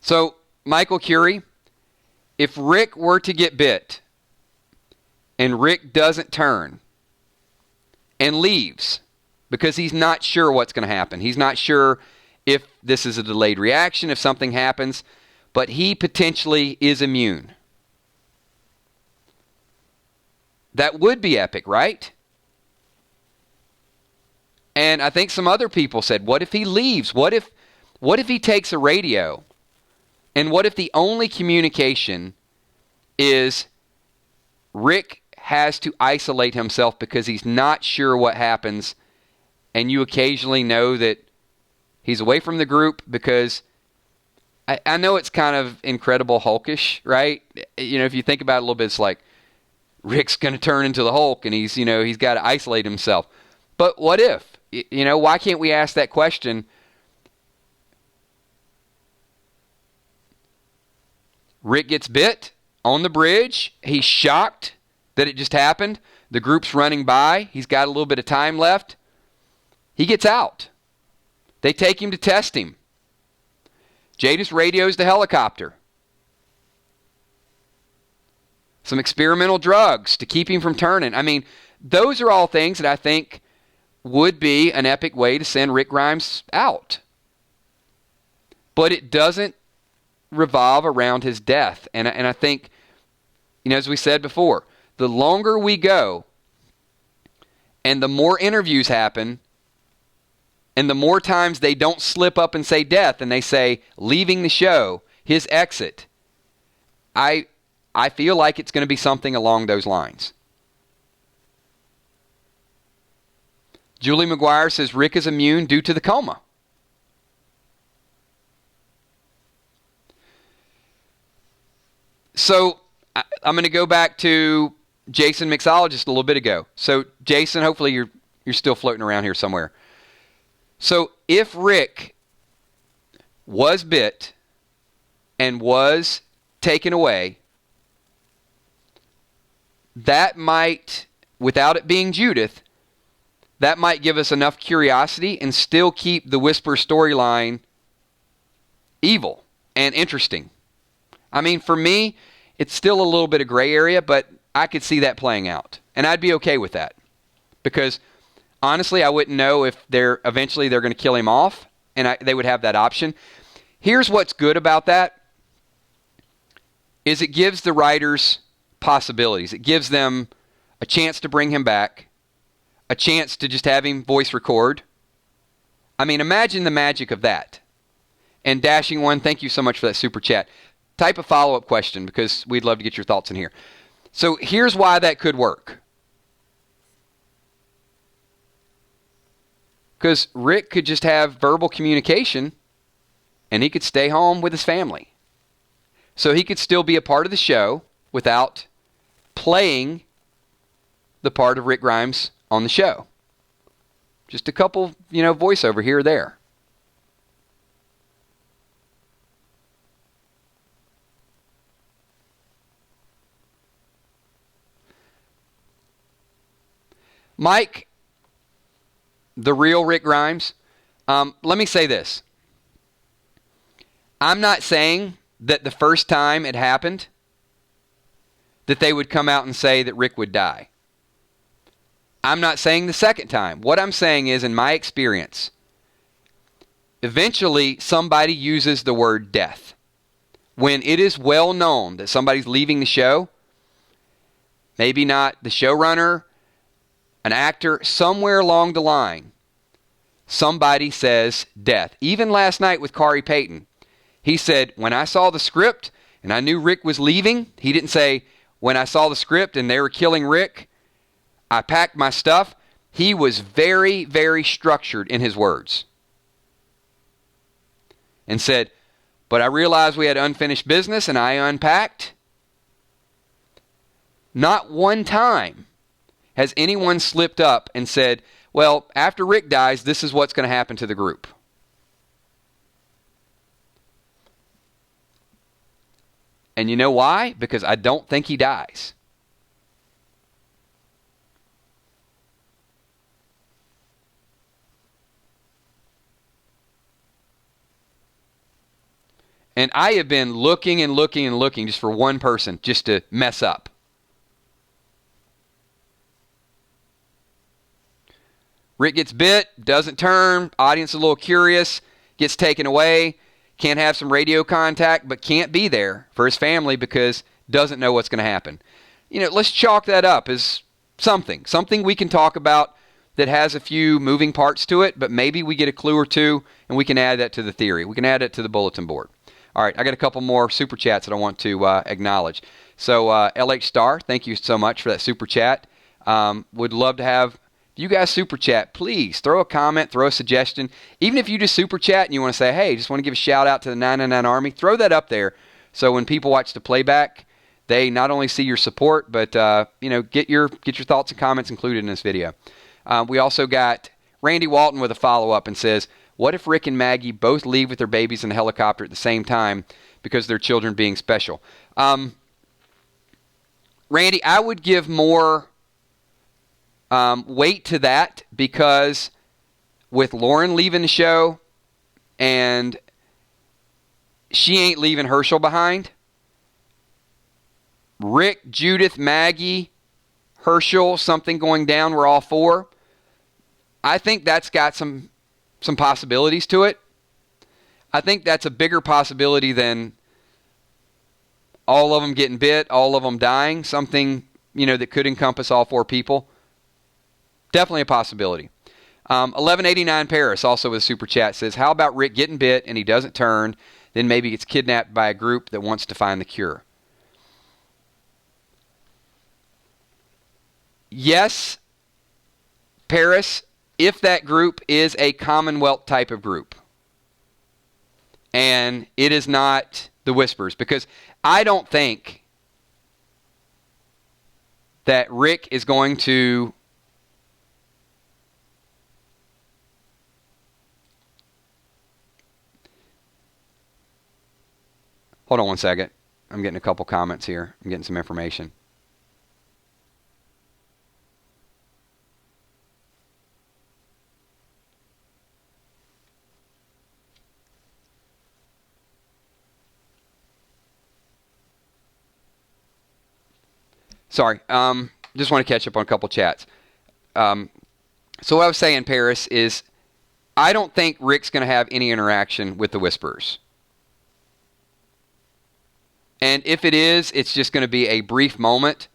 So, Michael Curie, if Rick were to get bit and Rick doesn't turn and leaves because he's not sure what's going to happen, he's not sure if this is a delayed reaction, if something happens, but he potentially is immune. That would be epic, right? And I think some other people said, what if he leaves? What if he takes a radio? And what if the only communication is Rick has to isolate himself because he's not sure what happens, and you occasionally know that he's away from the group because I know it's kind of Incredible Hulkish, right? You know, if you think about it a little bit, it's like Rick's going to turn into the Hulk and he's got to isolate himself. But what if? Why can't we ask that question? Rick gets bit on the bridge. He's shocked that it just happened. The group's running by. He's got a little bit of time left. He gets out. They take him to test him. Jadis radios the helicopter. Some experimental drugs to keep him from turning. I mean, those are all things that I think would be an epic way to send Rick Grimes out. But it doesn't revolve around his death. And I think, as we said before, the longer we go and the more interviews happen and the more times they don't slip up and say death and they say leaving the show, his exit, I feel like it's going to be something along those lines. Julie McGuire says Rick is immune due to the coma. So I'm going to go back to Jason Mixologist a little bit ago. So Jason, hopefully you're still floating around here somewhere. So if Rick was bit and was taken away, that might, without it being Judith, that might give us enough curiosity and still keep the Whisper storyline evil and interesting. I mean, for me, it's still a little bit of gray area, but I could see that playing out. And I'd be okay with that. Because, honestly, I wouldn't know if eventually they're going to kill him off, and they would have that option. Here's what's good about that, is it gives the writers possibilities. It gives them a chance to bring him back, a chance to just have him voice record. I mean, imagine the magic of that. And Dashing One, thank you so much for that super chat. Type a follow-up question because we'd love to get your thoughts in here. So here's why that could work. Because Rick could just have verbal communication and he could stay home with his family. So he could still be a part of the show without playing the part of Rick Grimes on the show. Just a couple, voiceover here or there. Mike, the real Rick Grimes, let me say this. I'm not saying that the first time it happened that they would come out and say that Rick would die. I'm not saying the second time. What I'm saying is, in my experience, eventually somebody uses the word death. When it is well known that somebody's leaving the show, maybe not the showrunner, an actor, somewhere along the line, somebody says death. Even last night with Kari Payton, he said, when I saw the script and I knew Rick was leaving, he didn't say, when I saw the script and they were killing Rick, I packed my stuff. He was very, very structured in his words. And said, but I realized we had unfinished business and I unpacked. Not one time has anyone slipped up and said, well, after Rick dies, this is what's going to happen to the group. And you know why? Because I don't think he dies. And I have been looking and looking and looking just for one person just to mess up. Rick gets bit, doesn't turn, audience is a little curious, gets taken away, can't have some radio contact, but can't be there for his family because doesn't know what's going to happen. You know, let's chalk that up as something we can talk about that has a few moving parts to it, but maybe we get a clue or two and we can add that to the theory. We can add it to the bulletin board. All right, I got a couple more super chats that I want to acknowledge. So LH Star, thank you so much for that super chat. Would love to have you guys super chat. Please throw a comment, throw a suggestion. Even if you just super chat and you want to say, hey, just want to give a shout out to the 999 Army, throw that up there so when people watch the playback, they not only see your support, but get your thoughts and comments included in this video. We also got Randy Walton with a follow-up and says, what if Rick and Maggie both leave with their babies in a helicopter at the same time because their children being special? Randy, I would give more weight to that because with Lauren leaving the show and she ain't leaving Herschel behind, Rick, Judith, Maggie, Herschel, something going down, we're all four. I think that's got some possibilities to it. I think that's a bigger possibility than all of them getting bit, all of them dying, something, that could encompass all four people. Definitely a possibility. 1189 Paris, also with a super chat, says, how about Rick getting bit and he doesn't turn, then maybe gets kidnapped by a group that wants to find the cure? Yes, Paris, if that group is a Commonwealth type of group. And it is not the Whispers. Because I don't think that Rick is going to hold on one second. I'm getting a couple comments here. I'm getting some information. Sorry, just want to catch up on a couple chats. So what I was saying, Paris, is I don't think Rick's going to have any interaction with the Whisperers. And if it is, it's just going to be a brief moment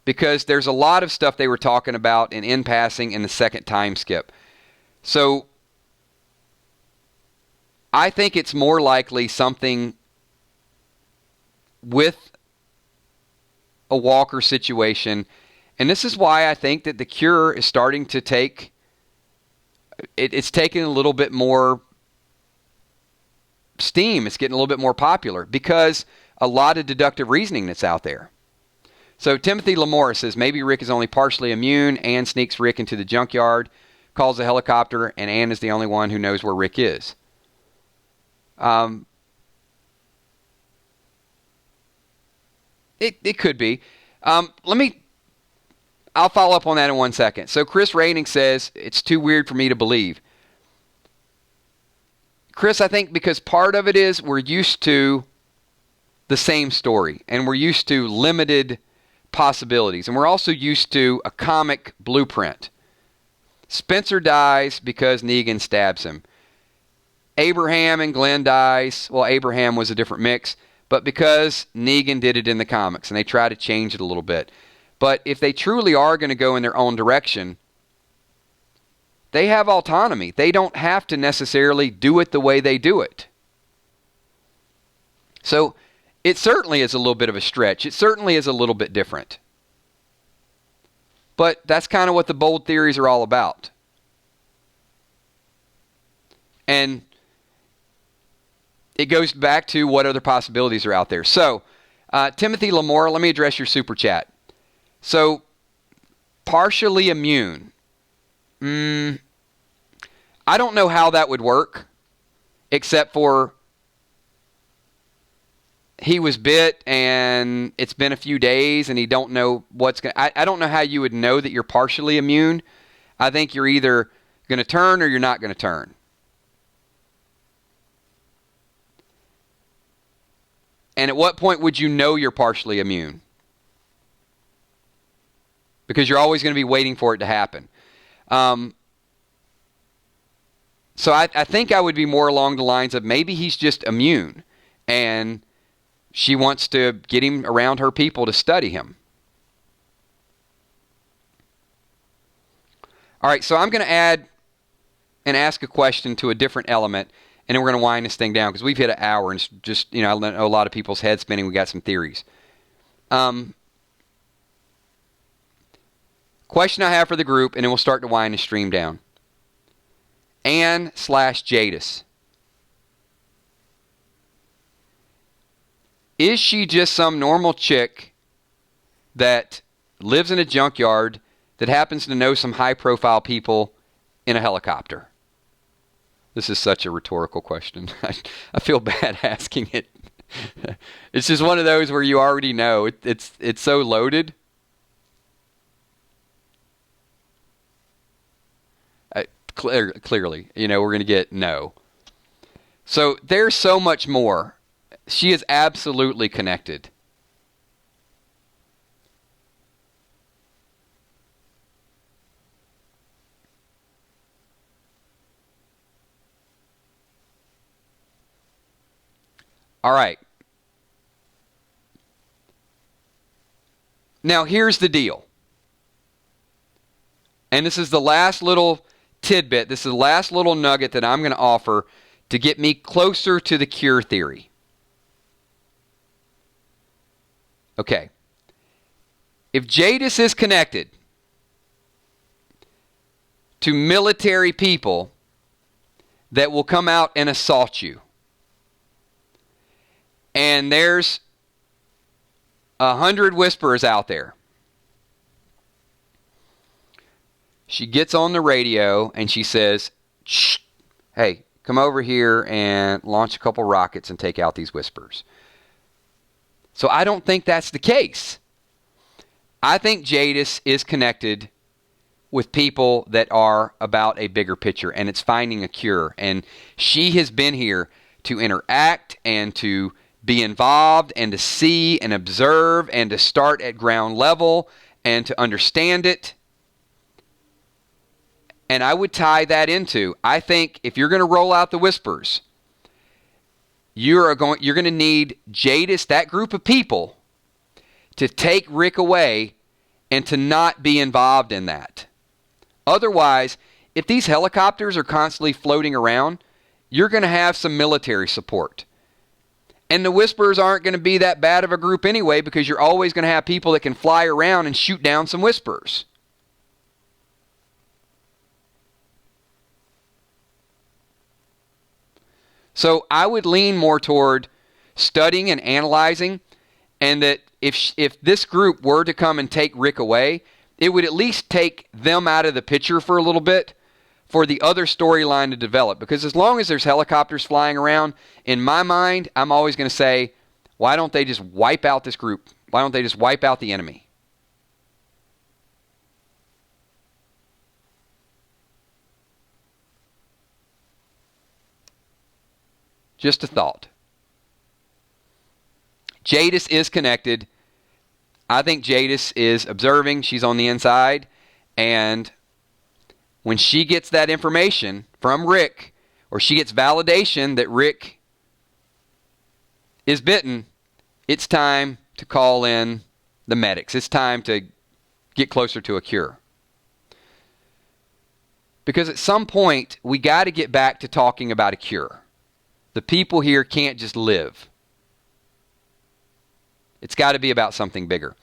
because there's a lot of stuff they were talking about in passing in the second time skip. So I think it's more likely something with a Walker situation. And this is why I think that the cure is starting to take, it's taking a little bit more steam. It's getting a little bit more popular because a lot of deductive reasoning that's out there. So Timothy Lamora says, maybe Rick is only partially immune. Ann sneaks Rick into the junkyard, calls the helicopter, and Ann is the only one who knows where Rick is. It could be. I'll follow up on that in 1 second. So Chris Rating says, it's too weird for me to believe. Chris, I think because part of it is we're used to the same story, and we're used to limited possibilities. And we're also used to a comic blueprint. Spencer dies because Negan stabs him. Abraham and Glenn dies. Well, Abraham was a different mix, but because Negan did it in the comics, and they try to change it a little bit. But if they truly are going to go in their own direction, they have autonomy. They don't have to necessarily do it the way they do it. So it certainly is a little bit of a stretch. It certainly is a little bit different. But that's kind of what the bold theories are all about. And it goes back to what other possibilities are out there. So, Timothy Lamore, let me address your super chat. So, partially immune. I don't know how that would work, except for he was bit and it's been a few days and he don't know what's going to... I don't know how you would know that you're partially immune. I think you're either going to turn or you're not going to turn. And at what point would you know you're partially immune? Because you're always going to be waiting for it to happen. So I think I would be more along the lines of maybe he's just immune and she wants to get him around her people to study him. All right, so I'm going to add and ask a question to a different element, and then we're going to wind this thing down because we've hit an hour and it's just, I know a lot of people's heads spinning. We got some theories. Question I have for the group, and then we'll start to wind the stream down. Ann/Jadis. Is she just some normal chick that lives in a junkyard that happens to know some high-profile people in a helicopter? This is such a rhetorical question. I feel bad asking it. It's just one of those where you already know. It's so loaded. Clearly, we're going to get no. So there's so much more. She is absolutely connected. All right. Now, here's the deal. And this is the last little tidbit. This is the last little nugget that I'm going to offer to get me closer to the cure theory. Okay. If Jadis is connected to military people that will come out and assault you, and there's 100 whisperers out there, she gets on the radio and she says, "Shh, hey, come over here and launch a couple rockets and take out these whisperers." So I don't think that's the case. I think Jadis is connected with people that are about a bigger picture, and it's finding a cure. And she has been here to interact and to be involved and to see and observe and to start at ground level and to understand it. And I would tie that into, I think if you're going to roll out the whispers, you're going to need Jadis, that group of people, to take Rick away and to not be involved in that. Otherwise, if these helicopters are constantly floating around, you're going to have some military support. And the whisperers aren't going to be that bad of a group anyway, because you're always going to have people that can fly around and shoot down some whisperers. So I would lean more toward studying and analyzing, and that if this group were to come and take Rick away, it would at least take them out of the picture for a little bit for the other storyline to develop. Because as long as there's helicopters flying around, in my mind, I'm always going to say, why don't they just wipe out this group? Why don't they just wipe out the enemy? Just a thought. Jadis is connected. I think Jadis is observing. She's on the inside. And when she gets that information from Rick, or she gets validation that Rick is bitten, it's time to call in the medics. It's time to get closer to a cure. Because at some point, we got to get back to talking about a cure. The people here can't just live. It's got to be about something bigger.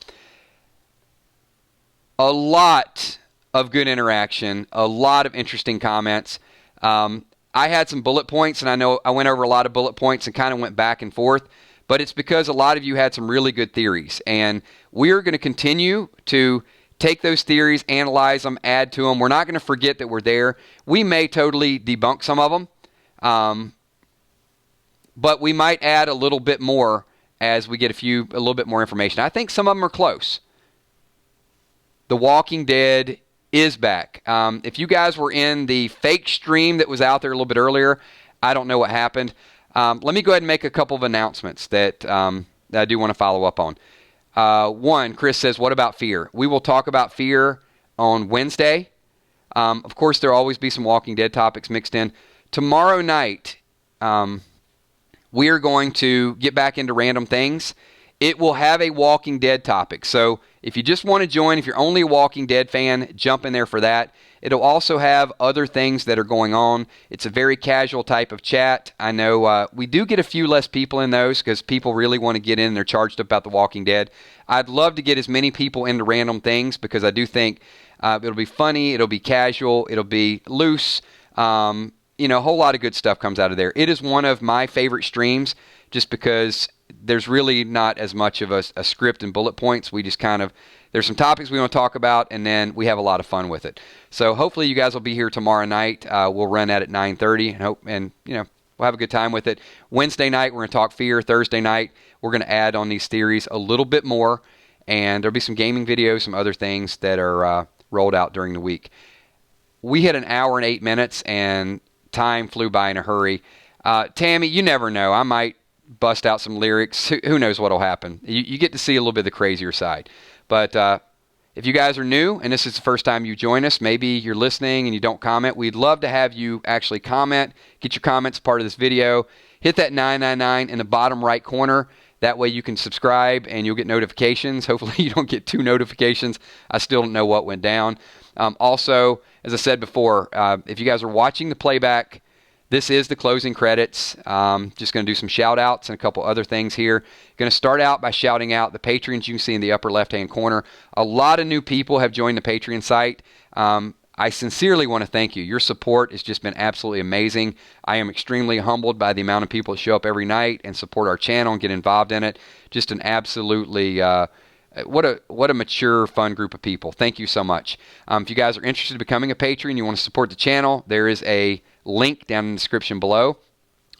A lot of good interaction, a lot of interesting comments. I had some bullet points, and I know I went over a lot of bullet points and kind of went back and forth, but it's because a lot of you had some really good theories, and we're going to continue to take those theories, analyze them, add to them. We're not going to forget that we're there. We may totally debunk some of them, but we might add a little bit more as we get a little bit more information. I think some of them are close. The Walking Dead is back. If you guys were in the fake stream that was out there a little bit earlier, I don't know what happened. Let me go ahead and make a couple of announcements that I do want to follow up on. One, Chris says, what about fear? We will talk about fear on Wednesday. Of course, there will always be some Walking Dead topics mixed in. Tomorrow night, we are going to get back into random things. It will have a Walking Dead topic. So if you just want to join, if you're only a Walking Dead fan, jump in there for that. It'll also have other things that are going on. It's a very casual type of chat. I know we do get a few less people in those because people really want to get in. They're charged up about The Walking Dead. I'd love to get as many people into random things because I do think it'll be funny, it'll be casual, it'll be loose. A whole lot of good stuff comes out of there. It is one of my favorite streams just because there's really not as much of a script and bullet points. We just there's some topics we want to talk about, and then we have a lot of fun with it. So hopefully you guys will be here tomorrow night. We'll run at 9:30, and we'll have a good time with it. Wednesday night, we're going to talk fear. Thursday night, we're going to add on these theories a little bit more, and there'll be some gaming videos, some other things that are rolled out during the week. We hit an hour and 8 minutes, and time flew by in a hurry. Tammy, you never know. I might bust out some lyrics. Who knows what will happen? You get to see a little bit of the crazier side. But if you guys are new and this is the first time you join us, maybe you're listening and you don't comment, we'd love to have you actually comment. Get your comments part of this video. Hit that 999 in the bottom right corner. That way you can subscribe and you'll get notifications. Hopefully you don't get 2 notifications. I still don't know what went down. Also, as I said before, if you guys are watching the playback, this is the closing credits. Just going to do some shout outs and a couple other things here. Going to start out by shouting out the patrons you can see in the upper left hand corner. A lot of new people have joined the Patreon site. I sincerely want to thank you. Your support has just been absolutely amazing. I am extremely humbled by the amount of people that show up every night and support our channel and get involved in it. Just an absolutely what a mature, fun group of people. Thank you so much. If you guys are interested in becoming a patron, you want to support the channel, there is a link down in the description below.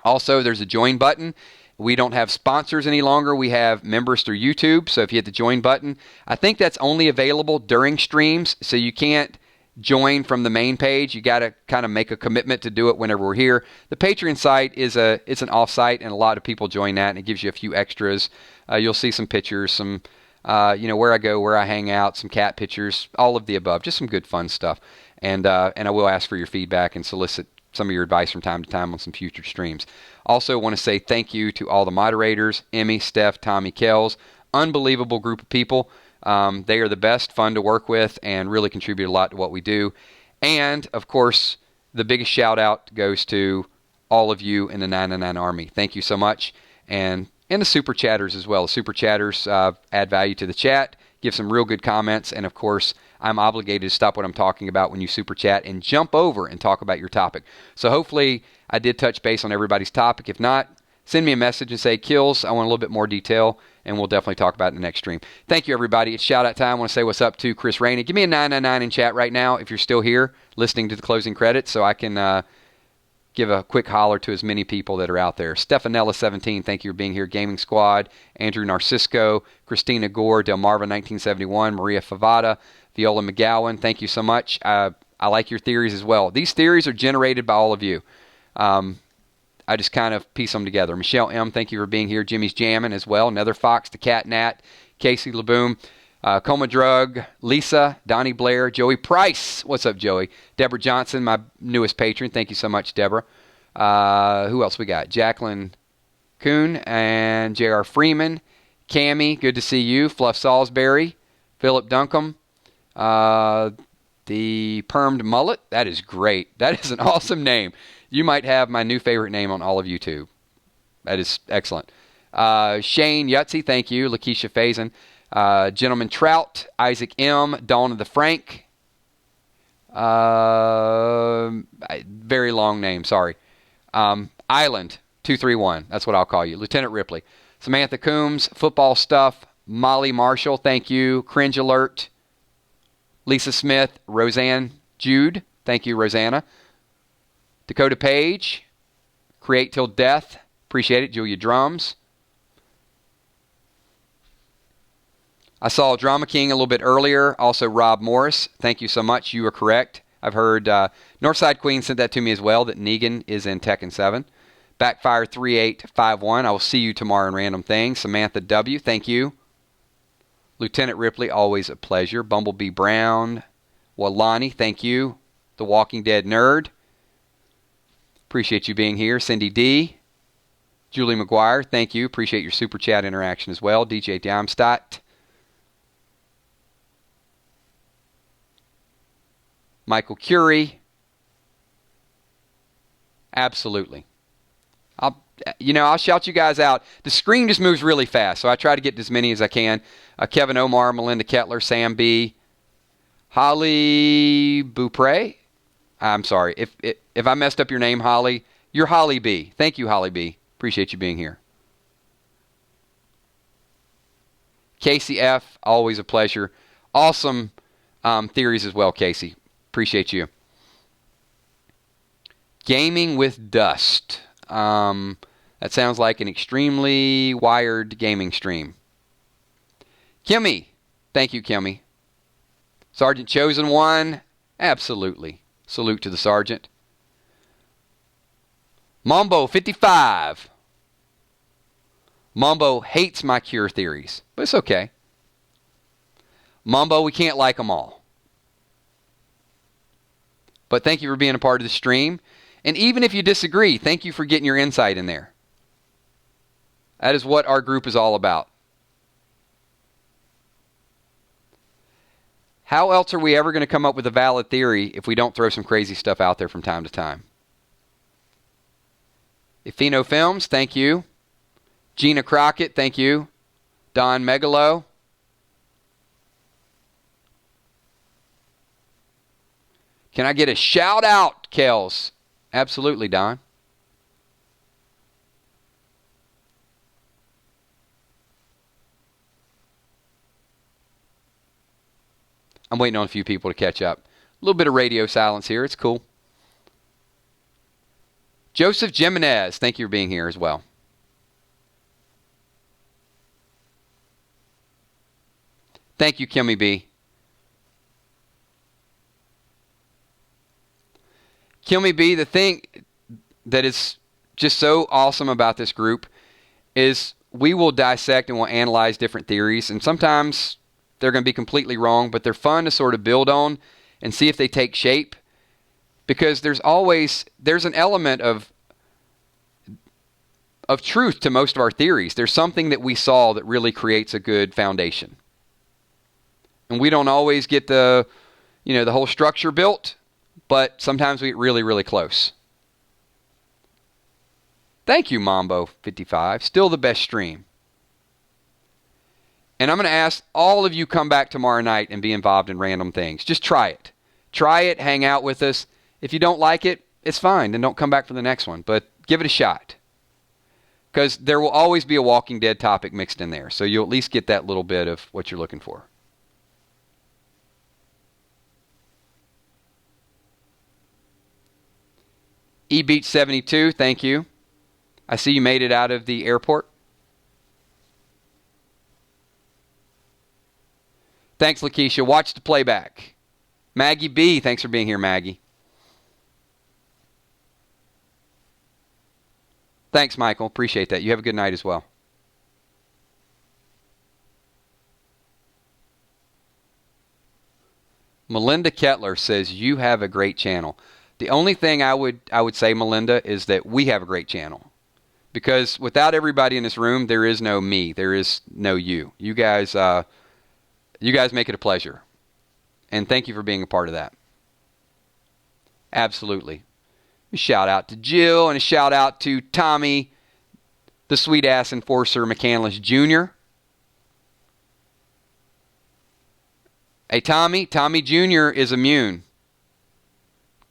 Also, there's a join button. We don't have sponsors any longer. We have members through YouTube. So if you hit the join button, I think that's only available during streams. So you can't join from the main page. You got to kind of make a commitment to do it whenever we're here. The Patreon site it's an off site, and a lot of people join that, and it gives you a few extras. You'll see some pictures, some where I go, where I hang out, some cat pictures, all of the above. Just some good fun stuff. And I will ask for your feedback and solicit some of your advice from time to time on some future streams. Also want to say thank you to all the moderators, Emmy, Steph, Tommy, Kells. Unbelievable group of people. They are the best, fun to work with, and really contribute a lot to what we do. And, of course, the biggest shout out goes to all of you in the 999 Army. Thank you so much. And the Super Chatters as well. The Super Chatters add value to the chat, give some real good comments, and, of course, I'm obligated to stop what I'm talking about when you super chat and jump over and talk about your topic. So hopefully I did touch base on everybody's topic. If not, send me a message and say, Kills, I want a little bit more detail, and we'll definitely talk about it in the next stream. Thank you, everybody. It's shout-out time. I want to say what's up to Chris Rainey. Give me a 999 in chat right now if you're still here listening to the closing credits so I can give a quick holler to as many people that are out there. Stefanella17, thank you for being here. Gaming Squad, Andrew Narcisco, Christina Gore, Delmarva 1971, Maria Favada, Viola McGowan, thank you so much. I like your theories as well. These theories are generated by all of you. I just kind of piece them together. Michelle M., thank you for being here. Jimmy's Jammin' as well. Nether Fox, the Cat Nat, Casey LeBoom. Coma Drug, Lisa, Donnie Blair, Joey Price. What's up, Joey? Deborah Johnson, my newest patron. Thank you so much, Deborah. Who else we got? Jacqueline Kuhn and J.R. Freeman. Cammie, good to see you. Fluff Salisbury. Philip Duncombe. The Permed Mullet. That is great. That is an awesome name. You might have my new favorite name on all of YouTube. That is excellent. Shane Yutzi, thank you. Lakeisha Faison. Gentleman Trout. Isaac M. Dawn of the Frank. Very long name, sorry. Island 231. That's what I'll call you. Lieutenant Ripley. Samantha Coombs. Football Stuff. Molly Marshall, thank you. Cringe Alert. Lisa Smith. Roseanne Jude. Thank you, Rosanna. Dakota Page. Create Till Death. Appreciate it. Julia Drums. I saw Drama King a little bit earlier. Also, Rob Morris. Thank you so much. You are correct. I've heard Northside Queen sent that to me as well, that Negan is in Tekken 7. Backfire 3851. I will see you tomorrow in Random Things. Samantha W. Thank you. Lieutenant Ripley, always a pleasure. Bumblebee Brown. Walani, thank you. The Walking Dead Nerd. Appreciate you being here. Cindy D. Julie McGuire, thank you. Appreciate your super chat interaction as well. DJ Darmstadt. Michael Curie. Absolutely. I'll shout you guys out. The screen just moves really fast, so I try to get as many as I can. Kevin Omar, Melinda Kettler, Sam B. Holly Beaupre. I'm sorry. If I messed up your name, Holly, you're Holly B. Thank you, Holly B. Appreciate you being here. Casey F., always a pleasure. Awesome theories as well, Casey. Appreciate you. Gaming with Dust. That sounds like an extremely wired gaming stream. Kimmy. Thank you, Kimmy. Sergeant Chosen One. Absolutely. Salute to the Sergeant. Mambo 55. Mambo hates my cure theories, but it's okay. Mambo, we can't like them all. But thank you for being a part of the stream. And even if you disagree, thank you for getting your insight in there. That is what our group is all about. How else are we ever going to come up with a valid theory if we don't throw some crazy stuff out there from time to time? Ifino Films, thank you. Gina Crockett, thank you. Don Megalo. Can I get a shout out, Kels? Absolutely, Don. I'm waiting on a few people to catch up. A little bit of radio silence here. It's cool. Joseph Jimenez, thank you for being here as well. Thank you, Kimmy B. Kimmy B, the thing that is just so awesome about this group is we will dissect and we'll analyze different theories, and sometimes they're going to be completely wrong, but they're fun to sort of build on and see if they take shape, because there's an element of truth to most of our theories. There's something that we saw that really creates a good foundation. And we don't always get the whole structure built, but sometimes we get really, really close. Thank you, Mambo55. Still the best stream. And I'm going to ask all of you come back tomorrow night and be involved in Random Things. Just try it. Try it. Hang out with us. If you don't like it, it's fine. Then don't come back for the next one. But give it a shot. Because there will always be a Walking Dead topic mixed in there. So you'll at least get that little bit of what you're looking for. eBeach72, thank you. I see you made it out of the airport. Thanks, Lakeisha. Watch the playback. Maggie B, thanks for being here, Maggie. Thanks, Michael. Appreciate that. You have a good night as well. Melinda Kettler says you have a great channel. The only thing I would say, Melinda, is that we have a great channel. Because without everybody in this room, there is no me. There is no you. You guys make it a pleasure. And thank you for being a part of that. Absolutely. A shout out to Jill and a shout out to Tommy, the sweet ass enforcer McCandless Jr. Hey, Tommy Jr. is immune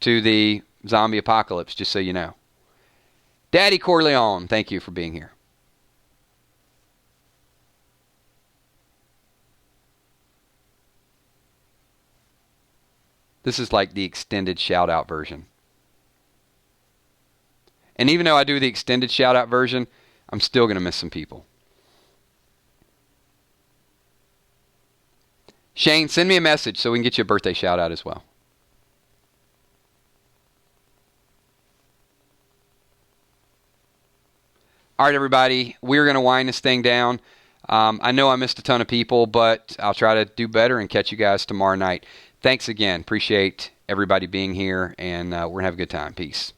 to the zombie apocalypse, just so you know. Daddy Corleone, thank you for being here. This is like the extended shout-out version. And even though I do the extended shout-out version, I'm still going to miss some people. Shane, send me a message so we can get you a birthday shout-out as well. All right, everybody, we're going to wind this thing down. I know I missed a ton of people, but I'll try to do better and catch you guys tomorrow night. Thanks again. Appreciate everybody being here, and we're going to have a good time. Peace.